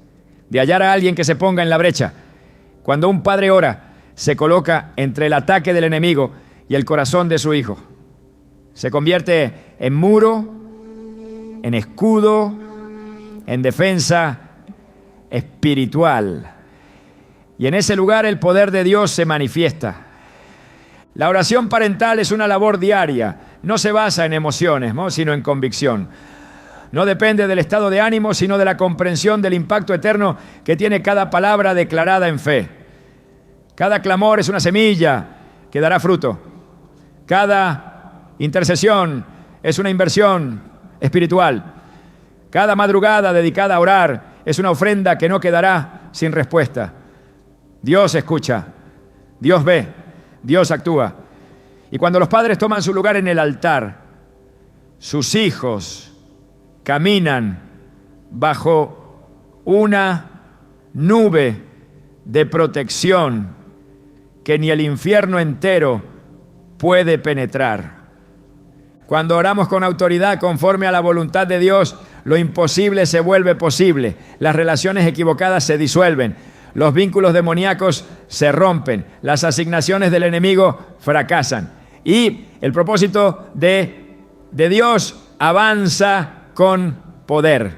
de hallar a alguien que se ponga en la brecha. Cuando un padre ora, se coloca entre el ataque del enemigo y el corazón de su hijo. Se convierte en muro, en escudo, en defensa espiritual. Y en ese lugar el poder de Dios se manifiesta. La oración parental es una labor diaria. No se basa en emociones, ¿no?, sino en convicción. No depende del estado de ánimo, sino de la comprensión del impacto eterno que tiene cada palabra declarada en fe. Cada clamor es una semilla que dará fruto. Cada intercesión es una inversión espiritual. Cada madrugada dedicada a orar es una ofrenda que no quedará sin respuesta. Dios escucha, Dios ve, Dios actúa. Y cuando los padres toman su lugar en el altar, sus hijos caminan bajo una nube de protección que ni el infierno entero puede penetrar. Cuando oramos con autoridad conforme a la voluntad de Dios, lo imposible se vuelve posible. Las relaciones equivocadas se disuelven. Los vínculos demoníacos se rompen. Las asignaciones del enemigo fracasan. Y el propósito de Dios avanza con poder.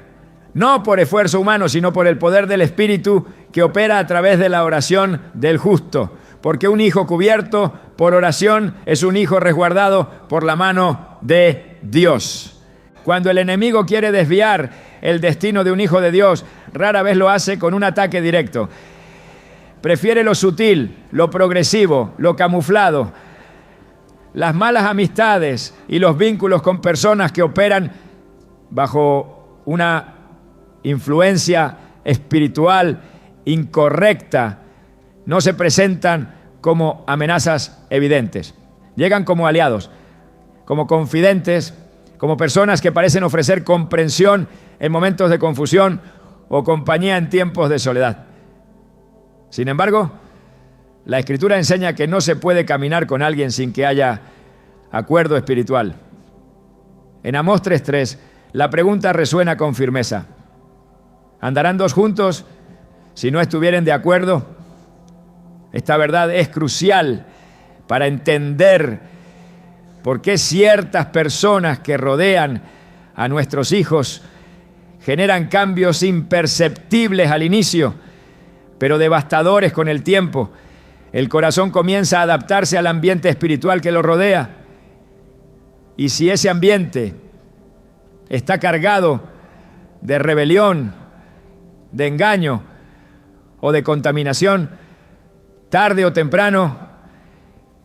No por esfuerzo humano, sino por el poder del Espíritu que opera a través de la oración del justo. Porque un hijo cubierto por oración es un hijo resguardado por la mano de Dios. Cuando el enemigo quiere desviar el destino de un hijo de Dios, rara vez lo hace con un ataque directo. Prefiere lo sutil, lo progresivo, lo camuflado. Las malas amistades y los vínculos con personas que operan bajo una influencia espiritual incorrecta no se presentan como amenazas evidentes. Llegan como aliados, como confidentes, como personas que parecen ofrecer comprensión en momentos de confusión o compañía en tiempos de soledad. Sin embargo, la Escritura enseña que no se puede caminar con alguien sin que haya acuerdo espiritual. En Amós 3:3, la pregunta resuena con firmeza: ¿andarán dos juntos si no estuvieren de acuerdo? Esta verdad es crucial para entender por qué ciertas personas que rodean a nuestros hijos generan cambios imperceptibles al inicio, pero devastadores con el tiempo. El corazón comienza a adaptarse al ambiente espiritual que lo rodea. Y si ese ambiente está cargado de rebelión, de engaño o de contaminación, tarde o temprano,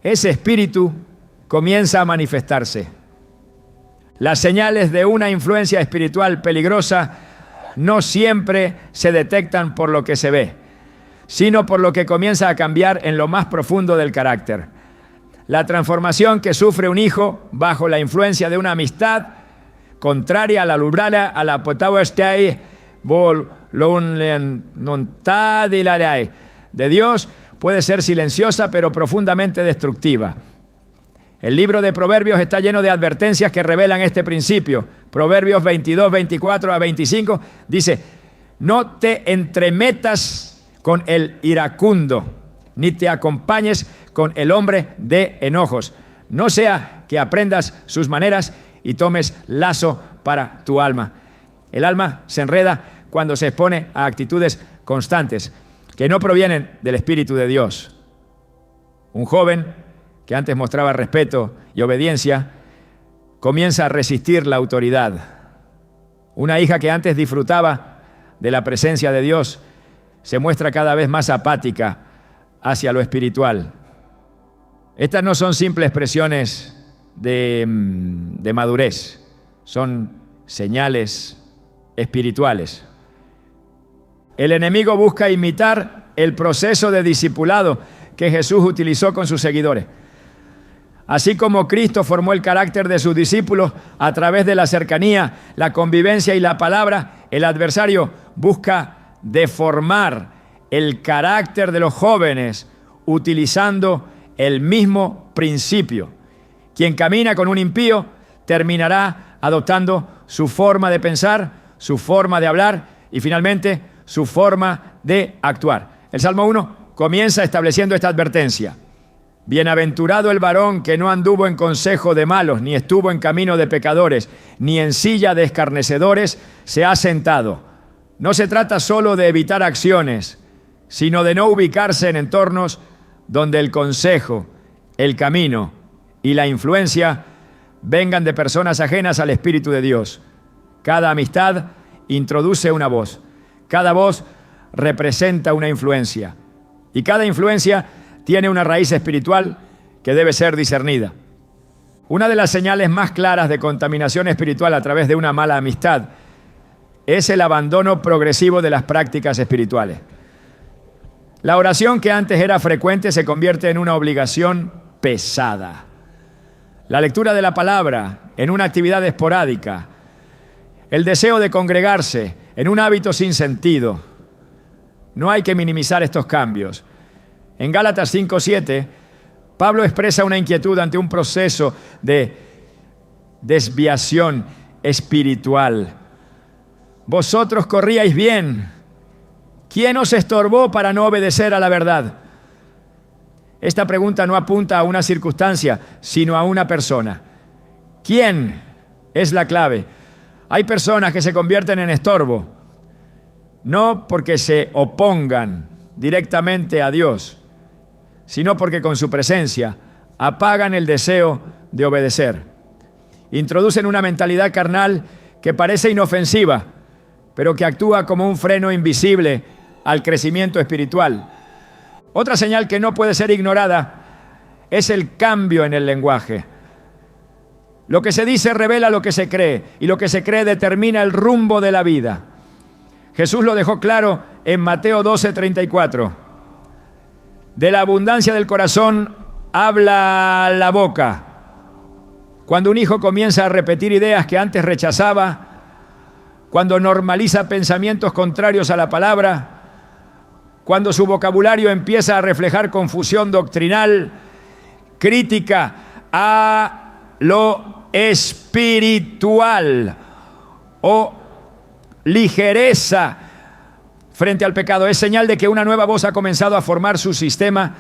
ese espíritu comienza a manifestarse. Las señales de una influencia espiritual peligrosa no siempre se detectan por lo que se ve, sino por lo que comienza a cambiar en lo más profundo del carácter. La transformación que sufre un hijo bajo la influencia de una amistad contraria a la lubrala, a la potawastei, de Dios puede ser silenciosa pero profundamente destructiva. El libro de Proverbios está lleno de advertencias que revelan este principio. Proverbios 22, 24 a 25 dice: no te entremetas con el iracundo, ni te acompañes con el hombre de enojos. No sea que aprendas sus maneras y tomes lazo para tu alma. El alma se enreda cuando se expone a actitudes constantes que no provienen del Espíritu de Dios. Un joven que antes mostraba respeto y obediencia, comienza a resistir la autoridad. Una hija que antes disfrutaba de la presencia de Dios, se muestra cada vez más apática hacia lo espiritual. Estas no son simples expresiones de madurez, son señales espirituales. El enemigo busca imitar el proceso de discipulado que Jesús utilizó con sus seguidores. Así como Cristo formó el carácter de sus discípulos a través de la cercanía, la convivencia y la palabra, el adversario busca deformar el carácter de los jóvenes utilizando el mismo principio. Quien camina con un impío terminará adoptando su forma de pensar, su forma de hablar y finalmente su forma de actuar. El Salmo 1 comienza estableciendo esta advertencia. Bienaventurado el varón que no anduvo en consejo de malos, ni estuvo en camino de pecadores, ni en silla de escarnecedores se ha sentado. No se trata solo de evitar acciones, sino de no ubicarse en entornos donde el consejo, el camino y la influencia vengan de personas ajenas al Espíritu de Dios. Cada amistad introduce una voz. Cada voz representa una influencia. Y cada influencia tiene una raíz espiritual que debe ser discernida. Una de las señales más claras de contaminación espiritual a través de una mala amistad es el abandono progresivo de las prácticas espirituales. La oración que antes era frecuente se convierte en una obligación pesada. La lectura de la palabra en una actividad esporádica. El deseo de congregarse en un hábito sin sentido. No hay que minimizar estos cambios. En Gálatas 5:7, Pablo expresa una inquietud ante un proceso de desviación espiritual. Vosotros corríais bien. ¿Quién os estorbó para no obedecer a la verdad? Esta pregunta no apunta a una circunstancia, sino a una persona. ¿Quién es la clave? Hay personas que se convierten en estorbo, no porque se opongan directamente a Dios, sino porque con su presencia apagan el deseo de obedecer. Introducen una mentalidad carnal que parece inofensiva, pero que actúa como un freno invisible al crecimiento espiritual. Otra señal que no puede ser ignorada es el cambio en el lenguaje. Lo que se dice revela lo que se cree, y lo que se cree determina el rumbo de la vida. Jesús lo dejó claro en Mateo 12:34. De la abundancia del corazón habla la boca. Cuando un hijo comienza a repetir ideas que antes rechazaba, cuando normaliza pensamientos contrarios a la palabra, cuando su vocabulario empieza a reflejar confusión doctrinal, crítica a lo espiritual o ligereza frente al pecado, es señal de que una nueva voz ha comenzado a formar su sistema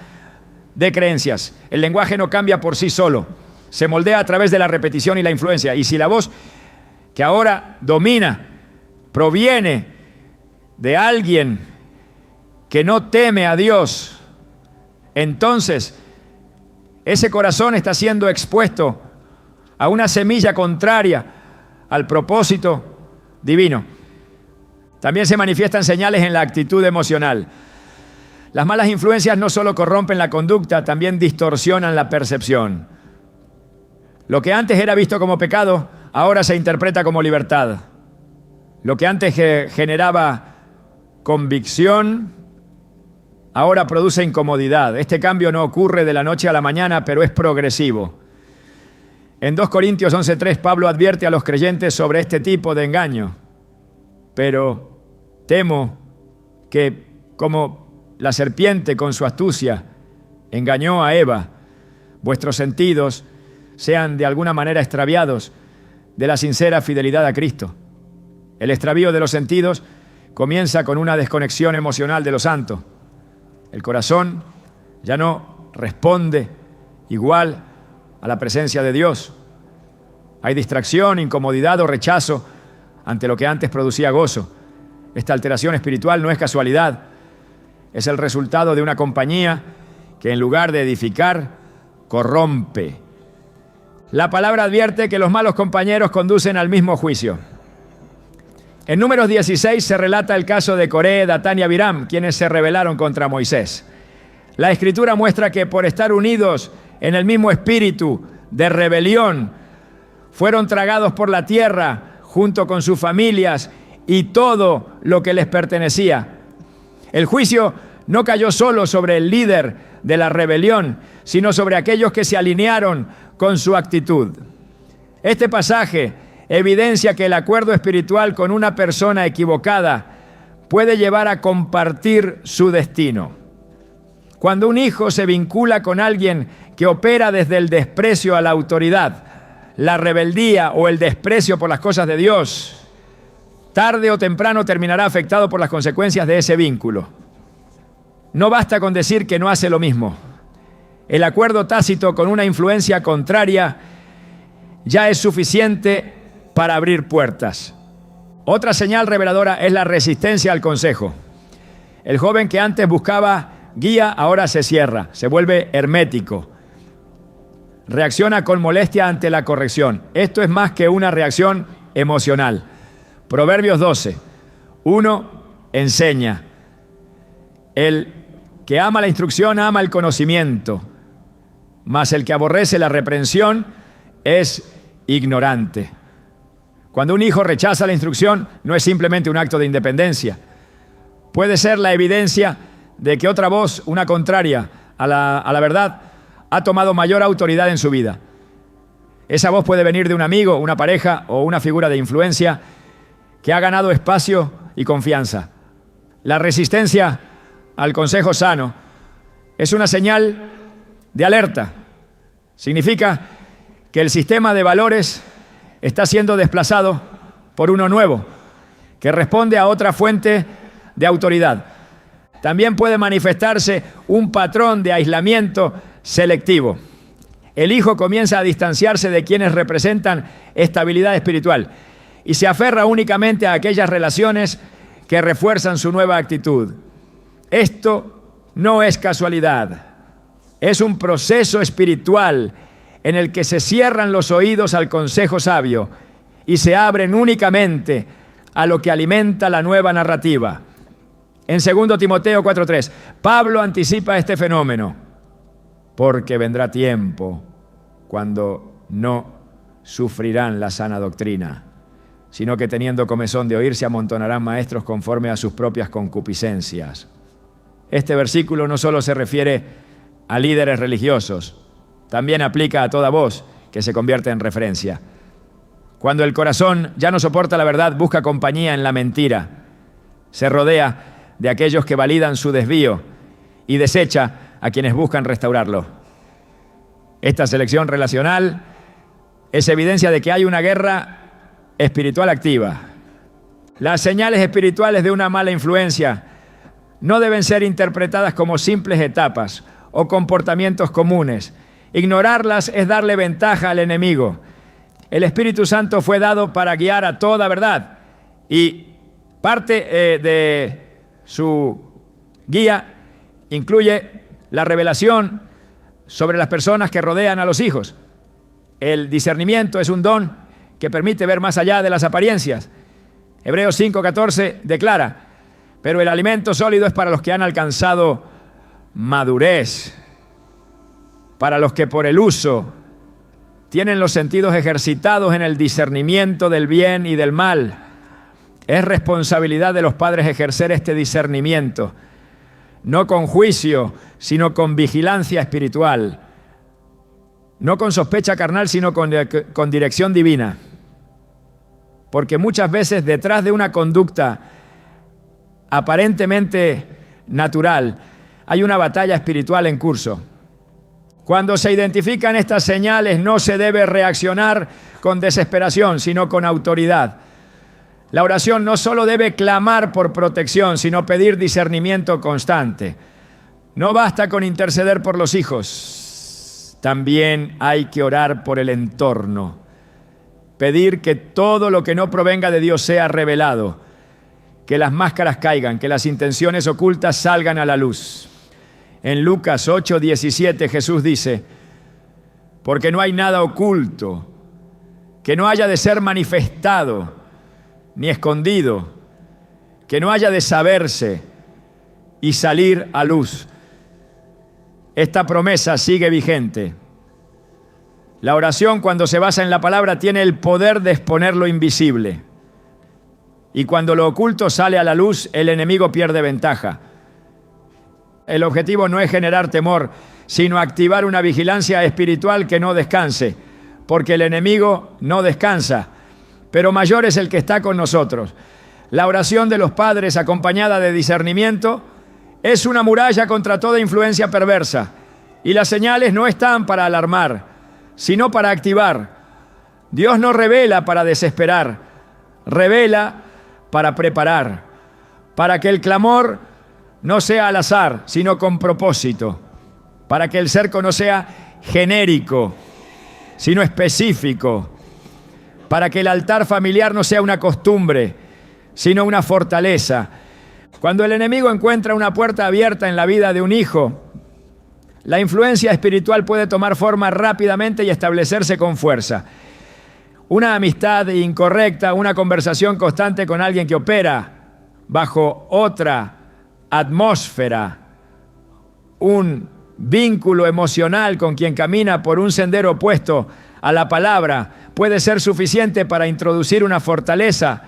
de creencias. El lenguaje no cambia por sí solo, se moldea a través de la repetición y la influencia. Y si la voz que ahora domina proviene de alguien que no teme a Dios, entonces ese corazón está siendo expuesto a una semilla contraria al propósito divino. También se manifiestan señales en la actitud emocional. Las malas influencias no solo corrompen la conducta, también distorsionan la percepción. Lo que antes era visto como pecado, ahora se interpreta como libertad. Lo que antes generaba convicción, ahora produce incomodidad. Este cambio no ocurre de la noche a la mañana, pero es progresivo. En 2 Corintios 11:3, Pablo advierte a los creyentes sobre este tipo de engaño. Pero temo que, como la serpiente con su astucia engañó a Eva, vuestros sentidos sean de alguna manera extraviados de la sincera fidelidad a Cristo. El extravío de los sentidos comienza con una desconexión emocional de lo santo. El corazón ya no responde igual a la presencia de Dios. Hay distracción, incomodidad o rechazo ante lo que antes producía gozo. Esta alteración espiritual no es casualidad, es el resultado de una compañía que en lugar de edificar, corrompe. La palabra advierte que los malos compañeros conducen al mismo juicio. En Números 16 se relata el caso de Coré, Datán y Abiram, quienes se rebelaron contra Moisés. La Escritura muestra que por estar unidos en el mismo espíritu de rebelión, fueron tragados por la tierra junto con sus familias y todo lo que les pertenecía. El juicio no cayó solo sobre el líder de la rebelión, sino sobre aquellos que se alinearon con su actitud. Este pasaje evidencia que el acuerdo espiritual con una persona equivocada puede llevar a compartir su destino. Cuando un hijo se vincula con alguien que opera desde el desprecio a la autoridad, la rebeldía o el desprecio por las cosas de Dios, tarde o temprano terminará afectado por las consecuencias de ese vínculo. No basta con decir que no hace lo mismo. El acuerdo tácito con una influencia contraria ya es suficiente para abrir puertas. Otra señal reveladora es la resistencia al consejo. El joven que antes buscaba guía ahora se cierra, se vuelve hermético. Reacciona con molestia ante la corrección. Esto es más que una reacción emocional. Proverbios 12. Uno enseña. El que ama la instrucción ama el conocimiento, mas el que aborrece la reprensión es ignorante. Cuando un hijo rechaza la instrucción, no es simplemente un acto de independencia. Puede ser la evidencia de que otra voz, una contraria a la verdad, ha tomado mayor autoridad en su vida. Esa voz puede venir de un amigo, una pareja o una figura de influencia que ha ganado espacio y confianza. La resistencia al consejo sano es una señal de alerta. Significa que el sistema de valores está siendo desplazado por uno nuevo, que responde a otra fuente de autoridad. También puede manifestarse un patrón de aislamiento selectivo. El hijo comienza a distanciarse de quienes representan estabilidad espiritual y se aferra únicamente a aquellas relaciones que refuerzan su nueva actitud. Esto no es casualidad, es un proceso espiritual en el que se cierran los oídos al consejo sabio y se abren únicamente a lo que alimenta la nueva narrativa. En 2 Timoteo 4:3, Pablo anticipa este fenómeno, porque vendrá tiempo cuando no sufrirán la sana doctrina, sino que teniendo comezón de oír se amontonarán maestros conforme a sus propias concupiscencias. Este versículo no solo se refiere a líderes religiosos, también aplica a toda voz que se convierte en referencia. Cuando el corazón ya no soporta la verdad, busca compañía en la mentira, se rodea de aquellos que validan su desvío y desecha a quienes buscan restaurarlo. Esta selección relacional es evidencia de que hay una guerra espiritual activa. Las señales espirituales de una mala influencia no deben ser interpretadas como simples etapas o comportamientos comunes. Ignorarlas es darle ventaja al enemigo. El Espíritu Santo fue dado para guiar a toda verdad y parte de su guía incluye la revelación sobre las personas que rodean a los hijos. El discernimiento es un don que permite ver más allá de las apariencias. Hebreos 5:14 declara: pero el alimento sólido es para los que han alcanzado madurez, para los que por el uso tienen los sentidos ejercitados en el discernimiento del bien y del mal. Es responsabilidad de los padres ejercer este discernimiento, no con juicio, sino con vigilancia espiritual, no con sospecha carnal, sino con dirección divina. Porque muchas veces detrás de una conducta aparentemente natural hay una batalla espiritual en curso. Cuando se identifican estas señales, no se debe reaccionar con desesperación, sino con autoridad. La oración no solo debe clamar por protección, sino pedir discernimiento constante. No basta con interceder por los hijos, también hay que orar por el entorno. Pedir que todo lo que no provenga de Dios sea revelado, que las máscaras caigan, que las intenciones ocultas salgan a la luz. En Lucas 8:17 Jesús dice: porque no hay nada oculto que no haya de ser manifestado ni escondido, que no haya de saberse y salir a luz. Esta promesa sigue vigente. La oración, cuando se basa en la palabra, tiene el poder de exponer lo invisible. Y cuando lo oculto sale a la luz, el enemigo pierde ventaja. El objetivo no es generar temor, sino activar una vigilancia espiritual que no descanse, porque el enemigo no descansa, pero mayor es el que está con nosotros. La oración de los padres, acompañada de discernimiento, es una muralla contra toda influencia perversa, y las señales no están para alarmar, sino para activar. Dios no revela para desesperar, revela para preparar, para que el clamor no sea al azar, sino con propósito, para que el cerco no sea genérico, sino específico, para que el altar familiar no sea una costumbre, sino una fortaleza. Cuando el enemigo encuentra una puerta abierta en la vida de un hijo, la influencia espiritual puede tomar forma rápidamente y establecerse con fuerza. Una amistad incorrecta, una conversación constante con alguien que opera bajo otra atmósfera, un vínculo emocional con quien camina por un sendero opuesto a la palabra, puede ser suficiente para introducir una fortaleza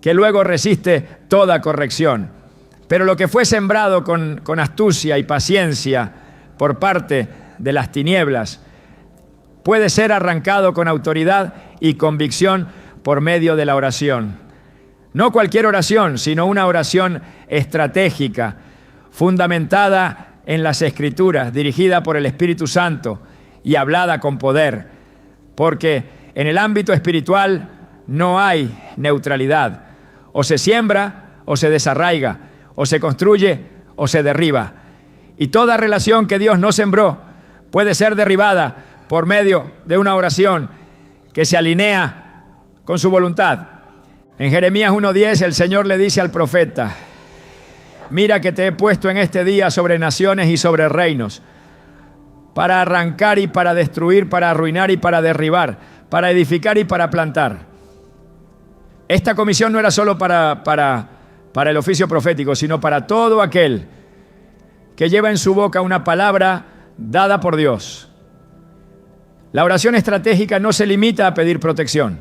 que luego resiste toda corrección. Pero lo que fue sembrado con astucia y paciencia por parte de las tinieblas puede ser arrancado con autoridad y convicción por medio de la oración. No cualquier oración, sino una oración estratégica, fundamentada en las Escrituras, dirigida por el Espíritu Santo y hablada con poder, porque en el ámbito espiritual no hay neutralidad. O se siembra o se desarraiga, o se construye o se derriba. Y toda relación que Dios no sembró puede ser derribada por medio de una oración que se alinea con su voluntad. En Jeremías 1:10 el Señor le dice al profeta: mira que te he puesto en este día sobre naciones y sobre reinos, para arrancar y para destruir, para arruinar y para derribar, para edificar y para plantar. Esta comisión no era solo para el oficio profético, sino para todo aquel que lleva en su boca una palabra dada por Dios. La oración estratégica no se limita a pedir protección.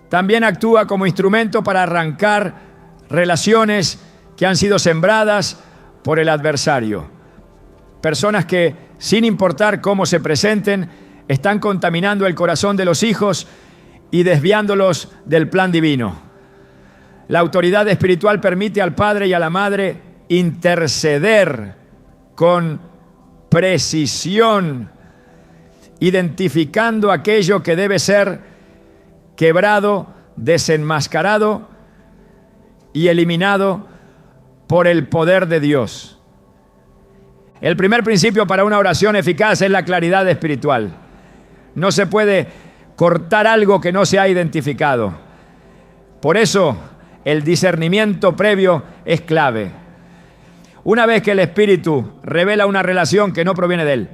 También actúa como instrumento para arrancar relaciones que han sido sembradas por el adversario. Personas que, sin importar cómo se presenten, están contaminando el corazón de los hijos y desviándolos del plan divino. La autoridad espiritual permite al padre y a la madre interceder con precisión, identificando aquello que debe ser quebrado, desenmascarado y eliminado por el poder de Dios. El primer principio para una oración eficaz es la claridad espiritual. No se puede cortar algo que no se ha identificado. Por eso, el discernimiento previo es clave. Una vez que el Espíritu revela una relación que no proviene de Él,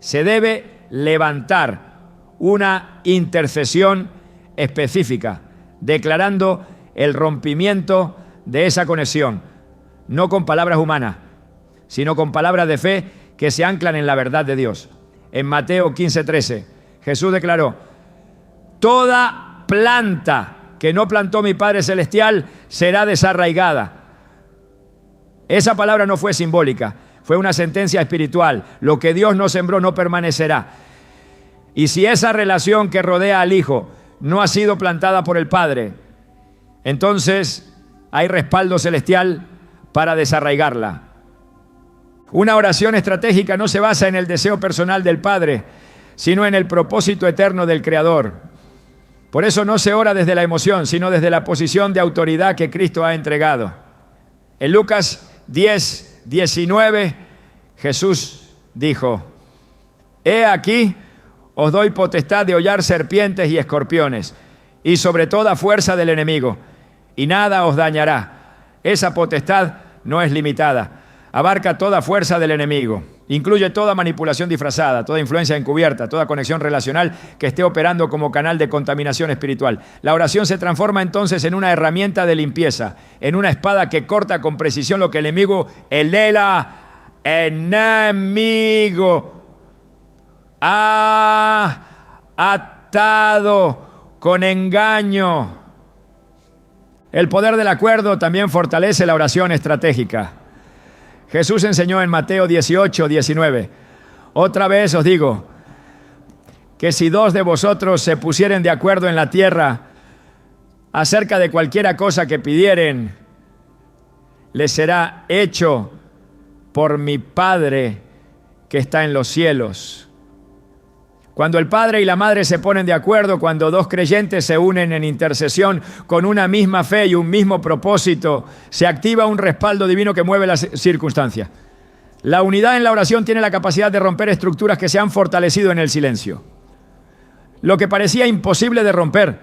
se debe levantar una intercesión específica, declarando el rompimiento de esa conexión, no con palabras humanas, sino con palabras de fe que se anclan en la verdad de Dios. En Mateo 15:13, Jesús declaró: toda planta que no plantó mi Padre Celestial será desarraigada. Esa palabra no fue simbólica, fue una sentencia espiritual. Lo que Dios no sembró no permanecerá. Y si esa relación que rodea al Hijo no ha sido plantada por el Padre, entonces hay respaldo celestial para desarraigarla. Una oración estratégica no se basa en el deseo personal del Padre, sino en el propósito eterno del Creador. Por eso no se ora desde la emoción, sino desde la posición de autoridad que Cristo ha entregado. En Lucas 10:19, Jesús dijo: he aquí, os doy potestad de hollar serpientes y escorpiones, y sobre toda fuerza del enemigo, y nada os dañará. Esa potestad no es limitada, abarca toda fuerza del enemigo, incluye toda manipulación disfrazada, toda influencia encubierta, toda conexión relacional que esté operando como canal de contaminación espiritual. La oración se transforma entonces en una herramienta de limpieza, en una espada que corta con precisión lo que el enemigo ha atado con engaño. El poder del acuerdo también fortalece la oración estratégica. Jesús enseñó en Mateo 18:19: otra vez os digo, que si dos de vosotros se pusieren de acuerdo en la tierra acerca de cualquiera cosa que pidieren, les será hecho por mi Padre que está en los cielos. Cuando el padre y la madre se ponen de acuerdo, cuando dos creyentes se unen en intercesión con una misma fe y un mismo propósito, se activa un respaldo divino que mueve las circunstancias. La unidad en la oración tiene la capacidad de romper estructuras que se han fortalecido en el silencio. Lo que parecía imposible de romper,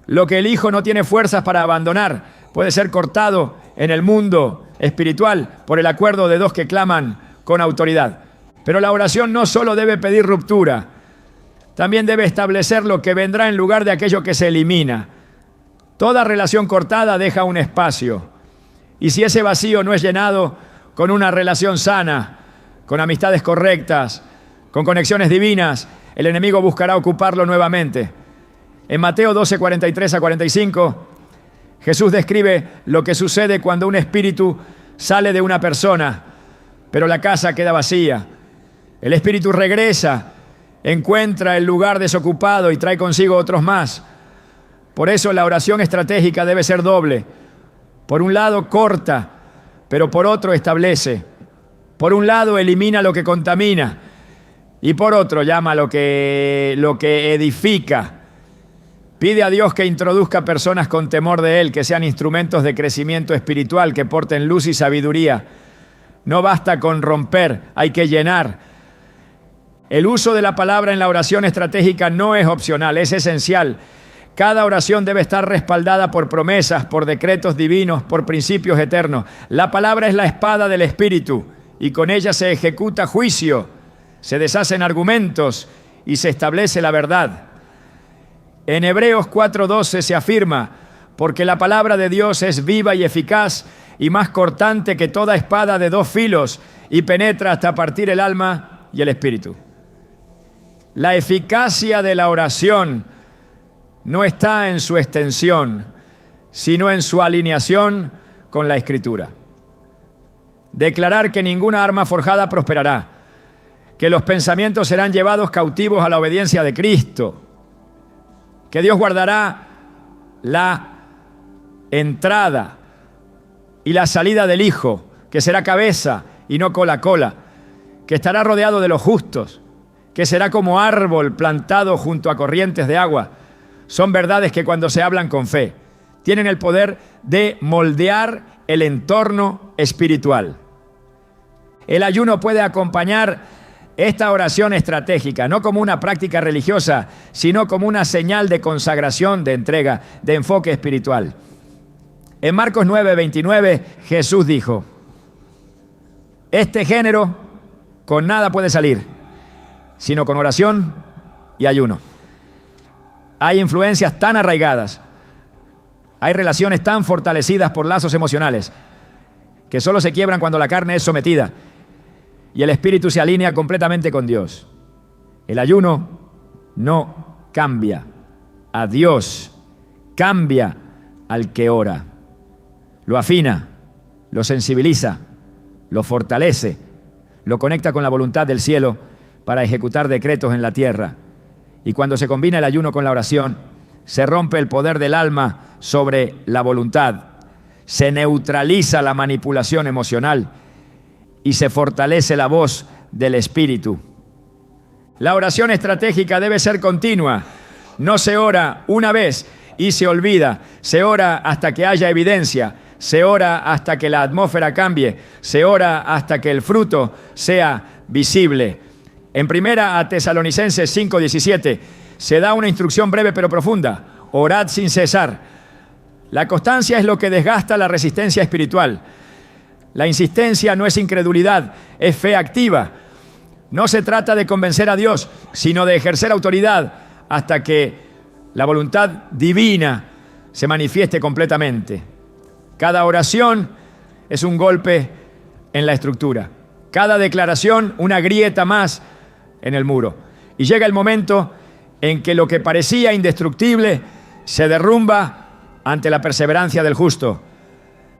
lo que el Hijo no tiene fuerzas para abandonar, puede ser cortado en el mundo espiritual por el acuerdo de dos que claman con autoridad. Pero la oración no solo debe pedir ruptura, también debe establecer lo que vendrá en lugar de aquello que se elimina. Toda relación cortada deja un espacio. Y si ese vacío no es llenado con una relación sana, con amistades correctas, con conexiones divinas, el enemigo buscará ocuparlo nuevamente. En Mateo 12:43-45, Jesús describe lo que sucede cuando un espíritu sale de una persona, pero la casa queda vacía. El espíritu regresa, encuentra el lugar desocupado y trae consigo otros más. Por eso la oración estratégica debe ser doble. Por un lado corta, pero por otro establece. Por un lado elimina lo que contamina y por otro llama lo que edifica. Pide a Dios que introduzca personas con temor de Él, que sean instrumentos de crecimiento espiritual, que porten luz y sabiduría. No basta con romper, hay que llenar. El uso de la palabra en la oración estratégica no es opcional, es esencial. Cada oración debe estar respaldada por promesas, por decretos divinos, por principios eternos. La palabra es la espada del Espíritu y con ella se ejecuta juicio, se deshacen argumentos y se establece la verdad. En Hebreos 4:12 se afirma: porque la palabra de Dios es viva y eficaz y más cortante que toda espada de dos filos y penetra hasta partir el alma y el espíritu. La eficacia de la oración no está en su extensión, sino en su alineación con la Escritura. Declarar que ninguna arma forjada prosperará, que los pensamientos serán llevados cautivos a la obediencia de Cristo, que Dios guardará la entrada y la salida del Hijo, que será cabeza y no cola, que estará rodeado de los justos, que será como árbol plantado junto a corrientes de agua. Son verdades que cuando se hablan con fe, tienen el poder de moldear el entorno espiritual. El ayuno puede acompañar esta oración estratégica, no como una práctica religiosa, sino como una señal de consagración, de entrega, de enfoque espiritual. En Marcos 9:29, Jesús dijo: Este género con nada puede salir, sino con oración y ayuno. Hay influencias tan arraigadas, hay relaciones tan fortalecidas por lazos emocionales, que solo se quiebran cuando la carne es sometida y el espíritu se alinea completamente con Dios. El ayuno no cambia a Dios, cambia al que ora. Lo afina, lo sensibiliza, lo fortalece, lo conecta con la voluntad del cielo para ejecutar decretos en la tierra. Y cuando se combina el ayuno con la oración, se rompe el poder del alma sobre la voluntad, se neutraliza la manipulación emocional y se fortalece la voz del espíritu. La oración estratégica debe ser continua. No se ora una vez y se olvida. Se ora hasta que haya evidencia. Se ora hasta que la atmósfera cambie. Se ora hasta que el fruto sea visible. En 1 Tesalonicenses 5:17 se da una instrucción breve pero profunda. Orad sin cesar. La constancia es lo que desgasta la resistencia espiritual. La insistencia no es incredulidad, es fe activa. No se trata de convencer a Dios, sino de ejercer autoridad hasta que la voluntad divina se manifieste completamente. Cada oración es un golpe en la estructura. Cada declaración una grieta más en el muro. Y llega el momento en que lo que parecía indestructible se derrumba ante la perseverancia del justo.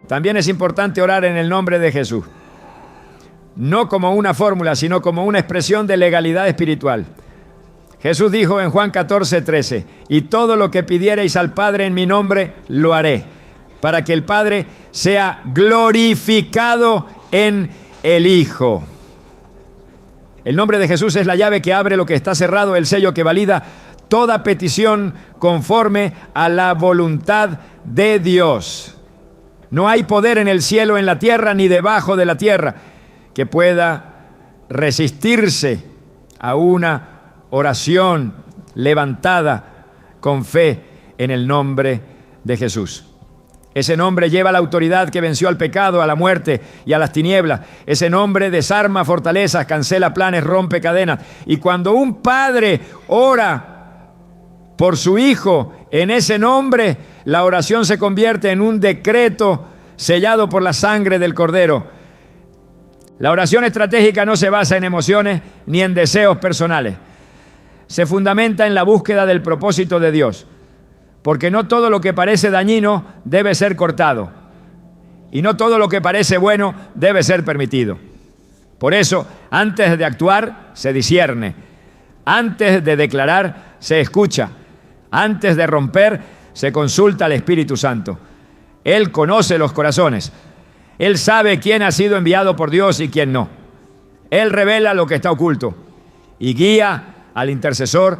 También es importante orar en el nombre de Jesús. No como una fórmula, sino como una expresión de legalidad espiritual. Jesús dijo en Juan 14:13, y todo lo que pidiereis al Padre en mi nombre, lo haré, para que el Padre sea glorificado en el Hijo. El nombre de Jesús es la llave que abre lo que está cerrado, el sello que valida toda petición conforme a la voluntad de Dios. No hay poder en el cielo, en la tierra, ni debajo de la tierra que pueda resistirse a una oración levantada con fe en el nombre de Jesús. Ese nombre lleva la autoridad que venció al pecado, a la muerte y a las tinieblas. Ese nombre desarma fortalezas, cancela planes, rompe cadenas. Y cuando un padre ora por su hijo en ese nombre, la oración se convierte en un decreto sellado por la sangre del Cordero. La oración estratégica no se basa en emociones ni en deseos personales. Se fundamenta en la búsqueda del propósito de Dios. Porque no todo lo que parece dañino debe ser cortado. Y no todo lo que parece bueno debe ser permitido. Por eso, antes de actuar, se discierne. Antes de declarar, se escucha. Antes de romper, se consulta al Espíritu Santo. Él conoce los corazones. Él sabe quién ha sido enviado por Dios y quién no. Él revela lo que está oculto y guía al intercesor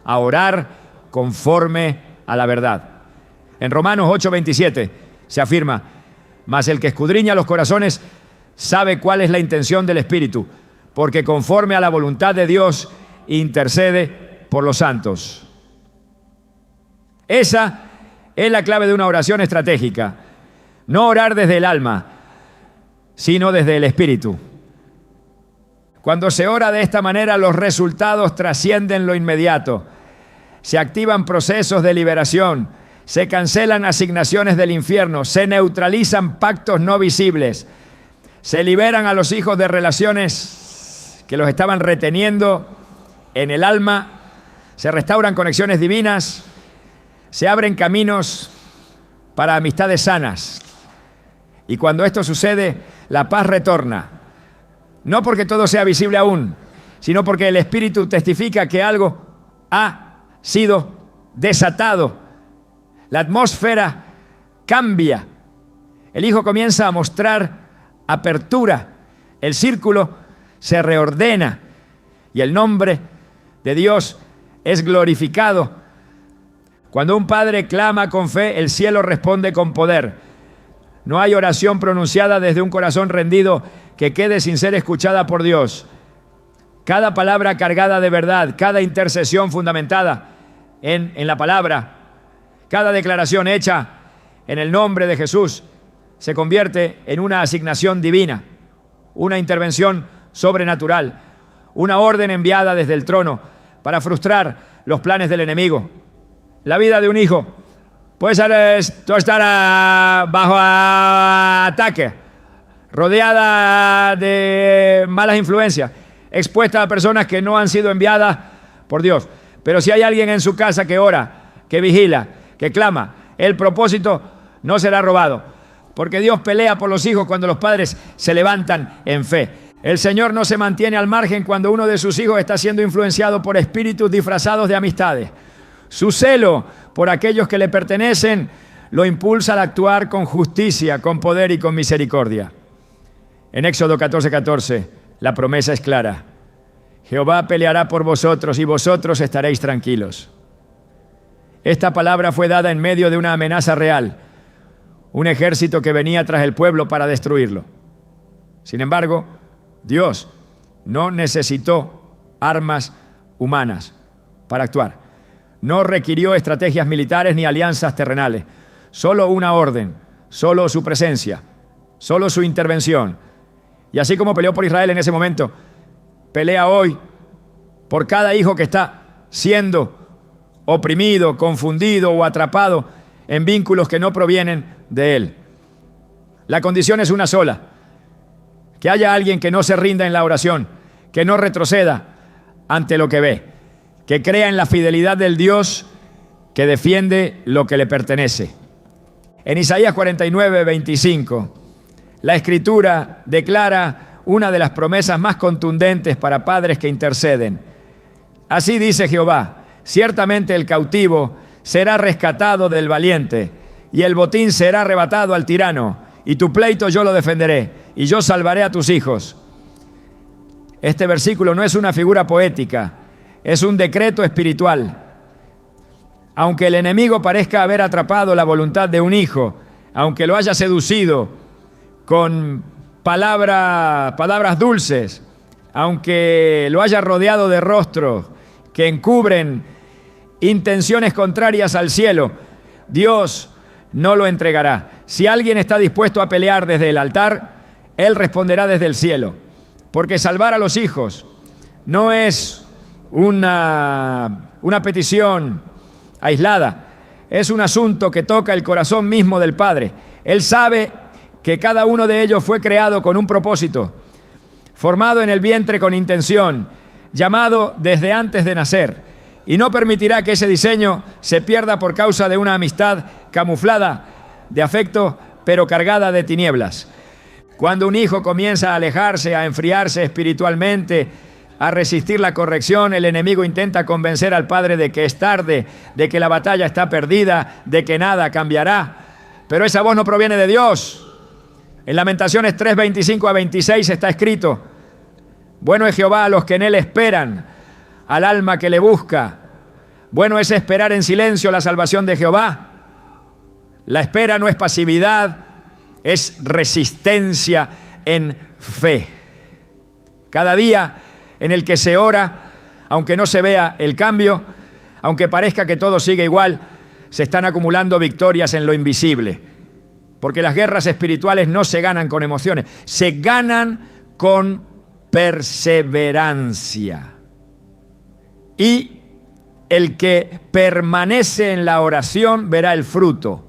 a orar conforme a la verdad. En Romanos 8:27 se afirma, mas el que escudriña los corazones sabe cuál es la intención del Espíritu, porque conforme a la voluntad de Dios intercede por los santos. Esa es la clave de una oración estratégica. No orar desde el alma, sino desde el Espíritu. Cuando se ora de esta manera, los resultados trascienden lo inmediato. Se activan procesos de liberación, se cancelan asignaciones del infierno, se neutralizan pactos no visibles, se liberan a los hijos de relaciones que los estaban reteniendo en el alma, se restauran conexiones divinas, se abren caminos para amistades sanas. Y cuando esto sucede, la paz retorna. No porque todo sea visible aún, sino porque el Espíritu testifica que algo ha sido desatado. La atmósfera cambia. El Hijo comienza a mostrar apertura. El círculo se reordena y el nombre de Dios es glorificado. Cuando un padre clama con fe, el cielo responde con poder. No hay oración pronunciada desde un corazón rendido que quede sin ser escuchada por Dios. Cada palabra cargada de verdad, cada intercesión fundamentada en la palabra, cada declaración hecha en el nombre de Jesús se convierte en una asignación divina, una intervención sobrenatural, una orden enviada desde el trono para frustrar los planes del enemigo. La vida de un hijo puede estar bajo ataque, rodeada de malas influencias, expuesta a personas que no han sido enviadas por Dios. Pero si hay alguien en su casa que ora, que vigila, que clama, el propósito no será robado, porque Dios pelea por los hijos cuando los padres se levantan en fe. El Señor no se mantiene al margen cuando uno de sus hijos está siendo influenciado por espíritus disfrazados de amistades. Su celo por aquellos que le pertenecen lo impulsa al actuar con justicia, con poder y con misericordia. En Éxodo 14:14, la promesa es clara. Jehová peleará por vosotros y vosotros estaréis tranquilos. Esta palabra fue dada en medio de una amenaza real, un ejército que venía tras el pueblo para destruirlo. Sin embargo, Dios no necesitó armas humanas para actuar. No requirió estrategias militares ni alianzas terrenales. Solo una orden, solo su presencia, solo su intervención. Y así como peleó por Israel en ese momento, pelea hoy por cada hijo que está siendo oprimido, confundido o atrapado en vínculos que no provienen de él. La condición es una sola: que haya alguien que no se rinda en la oración, que no retroceda ante lo que ve, que crea en la fidelidad del Dios que defiende lo que le pertenece. En Isaías 49:25, la Escritura declara una de las promesas más contundentes para padres que interceden. Así dice Jehová: ciertamente el cautivo será rescatado del valiente, y el botín será arrebatado al tirano, y tu pleito yo lo defenderé, y yo salvaré a tus hijos. Este versículo no es una figura poética, es un decreto espiritual. Aunque el enemigo parezca haber atrapado la voluntad de un hijo, aunque lo haya seducido con palabras dulces, aunque lo haya rodeado de rostros que encubren intenciones contrarias al cielo, Dios no lo entregará. Si alguien está dispuesto a pelear desde el altar, Él responderá desde el cielo. Porque salvar a los hijos no es una petición aislada, es un asunto que toca el corazón mismo del Padre. Él sabe que cada uno de ellos fue creado con un propósito, formado en el vientre con intención, llamado desde antes de nacer, y no permitirá que ese diseño se pierda por causa de una amistad camuflada de afecto, pero cargada de tinieblas. Cuando un hijo comienza a alejarse, a enfriarse espiritualmente, a resistir la corrección, el enemigo intenta convencer al padre de que es tarde, de que la batalla está perdida, de que nada cambiará. Pero esa voz no proviene de Dios. En Lamentaciones 3:25-26 está escrito: bueno es Jehová a los que en él esperan, al alma que le busca. Bueno es esperar en silencio la salvación de Jehová. La espera no es pasividad, es resistencia en fe. Cada día en el que se ora, aunque no se vea el cambio, aunque parezca que todo sigue igual, se están acumulando victorias en lo invisible. Porque las guerras espirituales no se ganan con emociones, se ganan con perseverancia. Y el que permanece en la oración verá el fruto.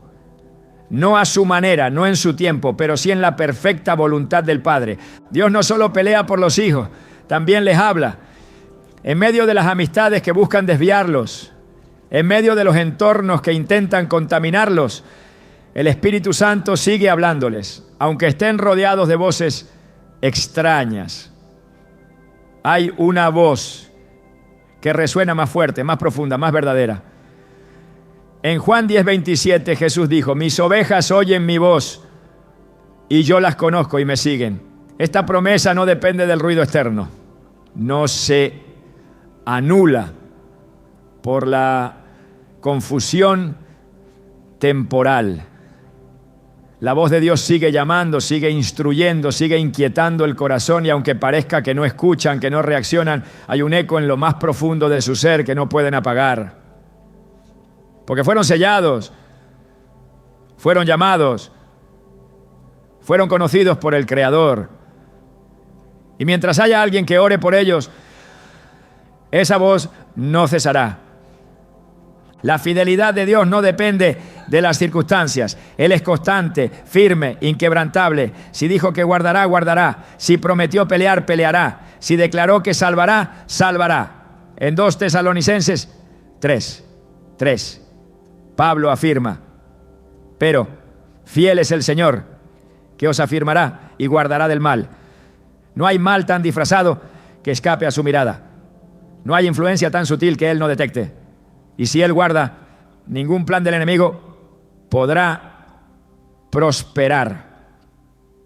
No a su manera, no en su tiempo, pero sí en la perfecta voluntad del Padre. Dios no solo pelea por los hijos, también les habla. En medio de las amistades que buscan desviarlos, en medio de los entornos que intentan contaminarlos, el Espíritu Santo sigue hablándoles, aunque estén rodeados de voces extrañas. Hay una voz que resuena más fuerte, más profunda, más verdadera. En Juan 10:27 Jesús dijo: mis ovejas oyen mi voz y yo las conozco y me siguen. Esta promesa no depende del ruido externo, no se anula por la confusión temporal. La voz de Dios sigue llamando, sigue instruyendo, sigue inquietando el corazón, y aunque parezca que no escuchan, que no reaccionan, hay un eco en lo más profundo de su ser que no pueden apagar. Porque fueron sellados, fueron llamados, fueron conocidos por el Creador. Y mientras haya alguien que ore por ellos, esa voz no cesará. La fidelidad de Dios no depende de las circunstancias. Él es constante, firme, inquebrantable. Si dijo que guardará, guardará. Si prometió pelear, peleará. Si declaró que salvará, salvará. En 2 Tesalonicenses 3. Pablo afirma: pero fiel es el Señor, que os afirmará y guardará del mal. No hay mal tan disfrazado que escape a su mirada. No hay influencia tan sutil que Él no detecte. Y si Él guarda, ningún plan del enemigo podrá prosperar.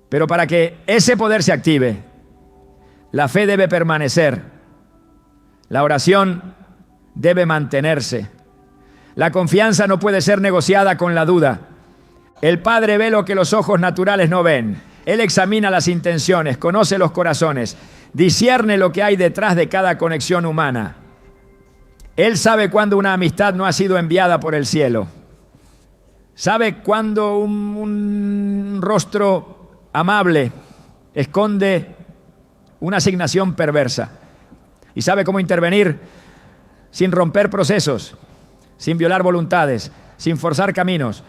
Pero para que ese poder se active, la fe debe permanecer. La oración debe mantenerse. La confianza no puede ser negociada con la duda. El Padre ve lo que los ojos naturales no ven. Él examina las intenciones, conoce los corazones, discierne lo que hay detrás de cada conexión humana. Él sabe cuándo una amistad no ha sido enviada por el cielo. Sabe cuándo un rostro amable esconde una asignación perversa. Y sabe cómo intervenir sin romper procesos, sin violar voluntades, sin forzar caminos.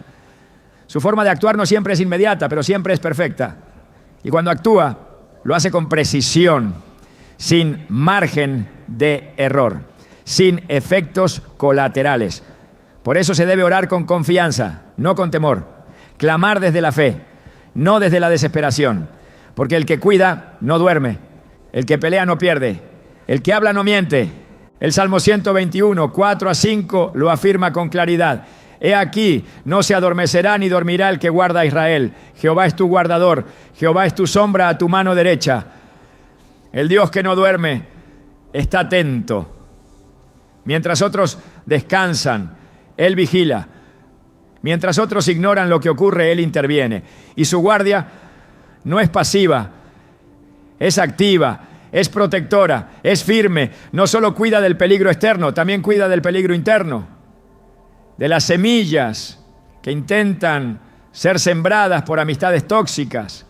Su forma de actuar no siempre es inmediata, pero siempre es perfecta. Y cuando actúa, lo hace con precisión, sin margen de error, sin efectos colaterales. Por eso se debe orar con confianza, no con temor. Clamar desde la fe, no desde la desesperación. Porque el que cuida no duerme, el que pelea no pierde, el que habla no miente. El Salmo 121, 4-5 lo afirma con claridad. He aquí, no se adormecerá ni dormirá el que guarda a Israel. Jehová es tu guardador, Jehová es tu sombra a tu mano derecha. El Dios que no duerme está atento. Mientras otros descansan, Él vigila. Mientras otros ignoran lo que ocurre, Él interviene. Y su guardia no es pasiva, es activa, es protectora, es firme. No solo cuida del peligro externo, también cuida del peligro interno. De las semillas que intentan ser sembradas por amistades tóxicas,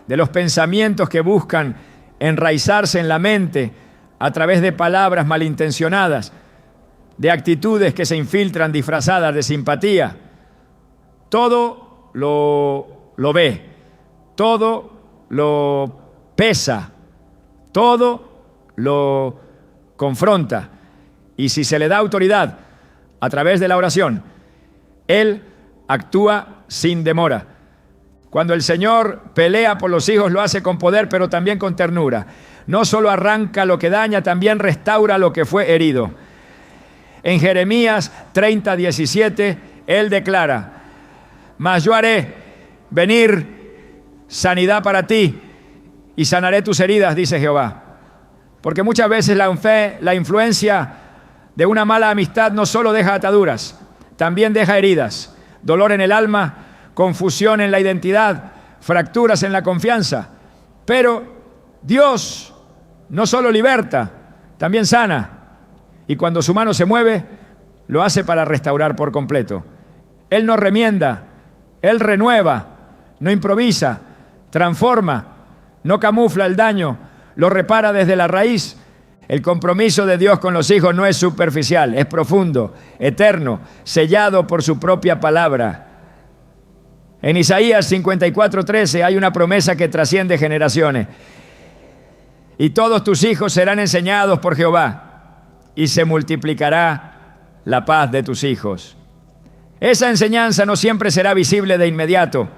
de los pensamientos que buscan enraizarse en la mente a través de palabras malintencionadas, de actitudes que se infiltran disfrazadas de simpatía. Todo lo ve, todo lo pesa, todo lo confronta. Y si se le da autoridad a través de la oración, Él actúa sin demora. Cuando el Señor pelea por los hijos, lo hace con poder, pero también con ternura. No solo arranca lo que daña, también restaura lo que fue herido. En Jeremías 30:17, Él declara: mas yo haré venir sanidad para ti y sanaré tus heridas, dice Jehová. Porque muchas veces la influencia de una mala amistad no solo deja ataduras, también deja heridas, dolor en el alma, confusión en la identidad, fracturas en la confianza. Pero Dios no solo liberta, también sana. Y cuando su mano se mueve, lo hace para restaurar por completo. Él no remienda, Él renueva, no improvisa, transforma, no camufla el daño, lo repara desde la raíz. El compromiso de Dios con los hijos no es superficial, es profundo, eterno, sellado por su propia palabra. En Isaías 54:13 hay una promesa que trasciende generaciones. Y todos tus hijos serán enseñados por Jehová, y se multiplicará la paz de tus hijos. Esa enseñanza no siempre será visible de inmediato,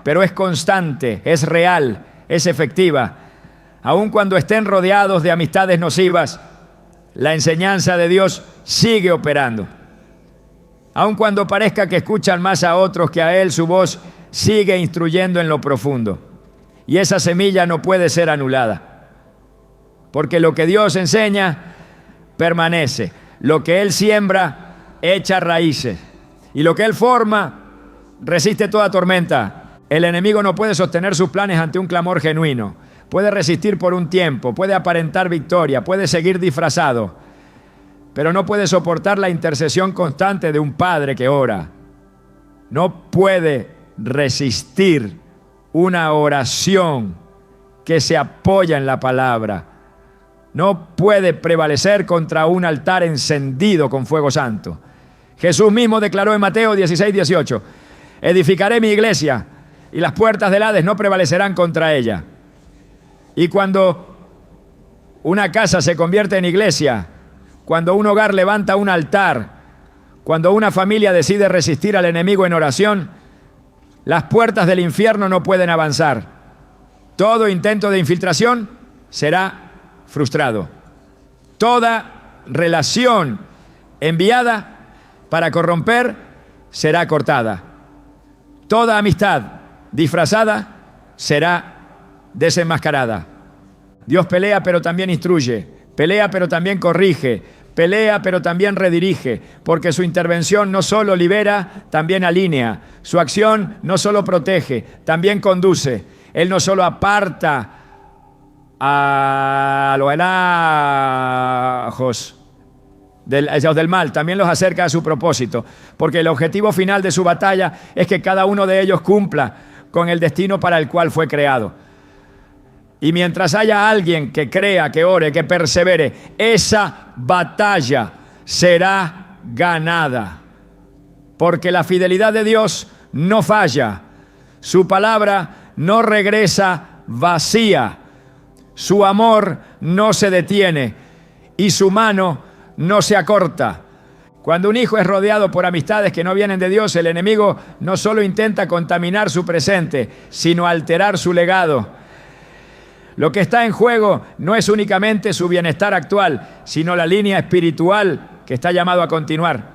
pero es constante, es real, es efectiva. Aun cuando estén rodeados de amistades nocivas, la enseñanza de Dios sigue operando. Aun cuando parezca que escuchan más a otros que a Él, su voz sigue instruyendo en lo profundo. Y esa semilla no puede ser anulada. Porque lo que Dios enseña permanece. Lo que Él siembra echa raíces. Y lo que Él forma resiste toda tormenta. El enemigo no puede sostener sus planes ante un clamor genuino. Puede resistir por un tiempo, puede aparentar victoria, puede seguir disfrazado, pero no puede soportar la intercesión constante de un padre que ora. No puede resistir una oración que se apoya en la palabra no puede prevalecer contra un altar encendido con fuego santo. Jesús mismo declaró en Mateo 16:18: edificaré mi iglesia y las puertas del Hades no prevalecerán contra ella. Y cuando una casa se convierte en iglesia, cuando un hogar levanta un altar, cuando una familia decide resistir al enemigo en oración, las puertas del infierno no pueden avanzar. Todo intento de infiltración será frustrado. Toda relación enviada para corromper será cortada. Toda amistad disfrazada será desenmascarada. Dios pelea pero también instruye, pelea pero también corrige, pelea pero también redirige, porque su intervención no solo libera, también alinea. Su acción no solo protege, también conduce. Él no solo aparta a los enajos del mal, también los acerca a su propósito, porque el objetivo final de su batalla es que cada uno de ellos cumpla con el destino para el cual fue creado. Y mientras haya alguien que crea, que ore, que persevere, esa batalla será ganada, porque la fidelidad de Dios no falla, su palabra no regresa vacía, su amor no se detiene y su mano no se acorta. Cuando un hijo es rodeado por amistades que no vienen de Dios, el enemigo no solo intenta contaminar su presente, sino alterar su legado. Lo que está en juego no es únicamente su bienestar actual, sino la línea espiritual que está llamado a continuar.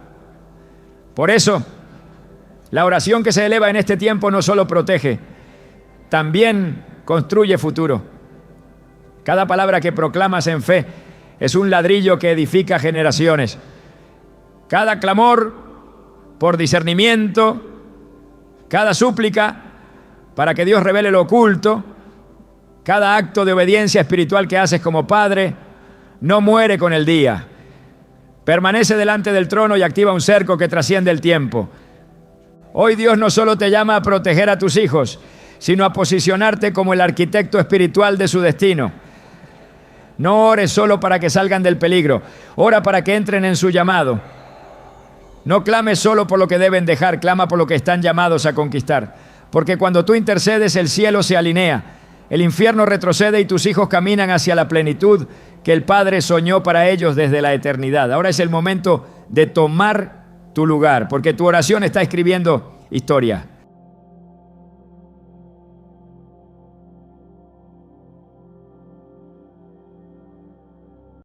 Por eso, la oración que se eleva en este tiempo no solo protege, también construye futuro. Cada palabra que proclamas en fe es un ladrillo que edifica generaciones. Cada clamor por discernimiento, cada súplica para que Dios revele lo oculto, cada acto de obediencia espiritual que haces como padre, no muere con el día. Permanece delante del trono y activa un cerco que trasciende el tiempo. Hoy Dios no solo te llama a proteger a tus hijos, sino a posicionarte como el arquitecto espiritual de su destino. No ores solo para que salgan del peligro, ora para que entren en su llamado. No clames solo por lo que deben dejar, clama por lo que están llamados a conquistar. Porque cuando tú intercedes, el cielo se alinea, el infierno retrocede y tus hijos caminan hacia la plenitud que el Padre soñó para ellos desde la eternidad. Ahora es el momento de tomar tu lugar, porque tu oración está escribiendo historia.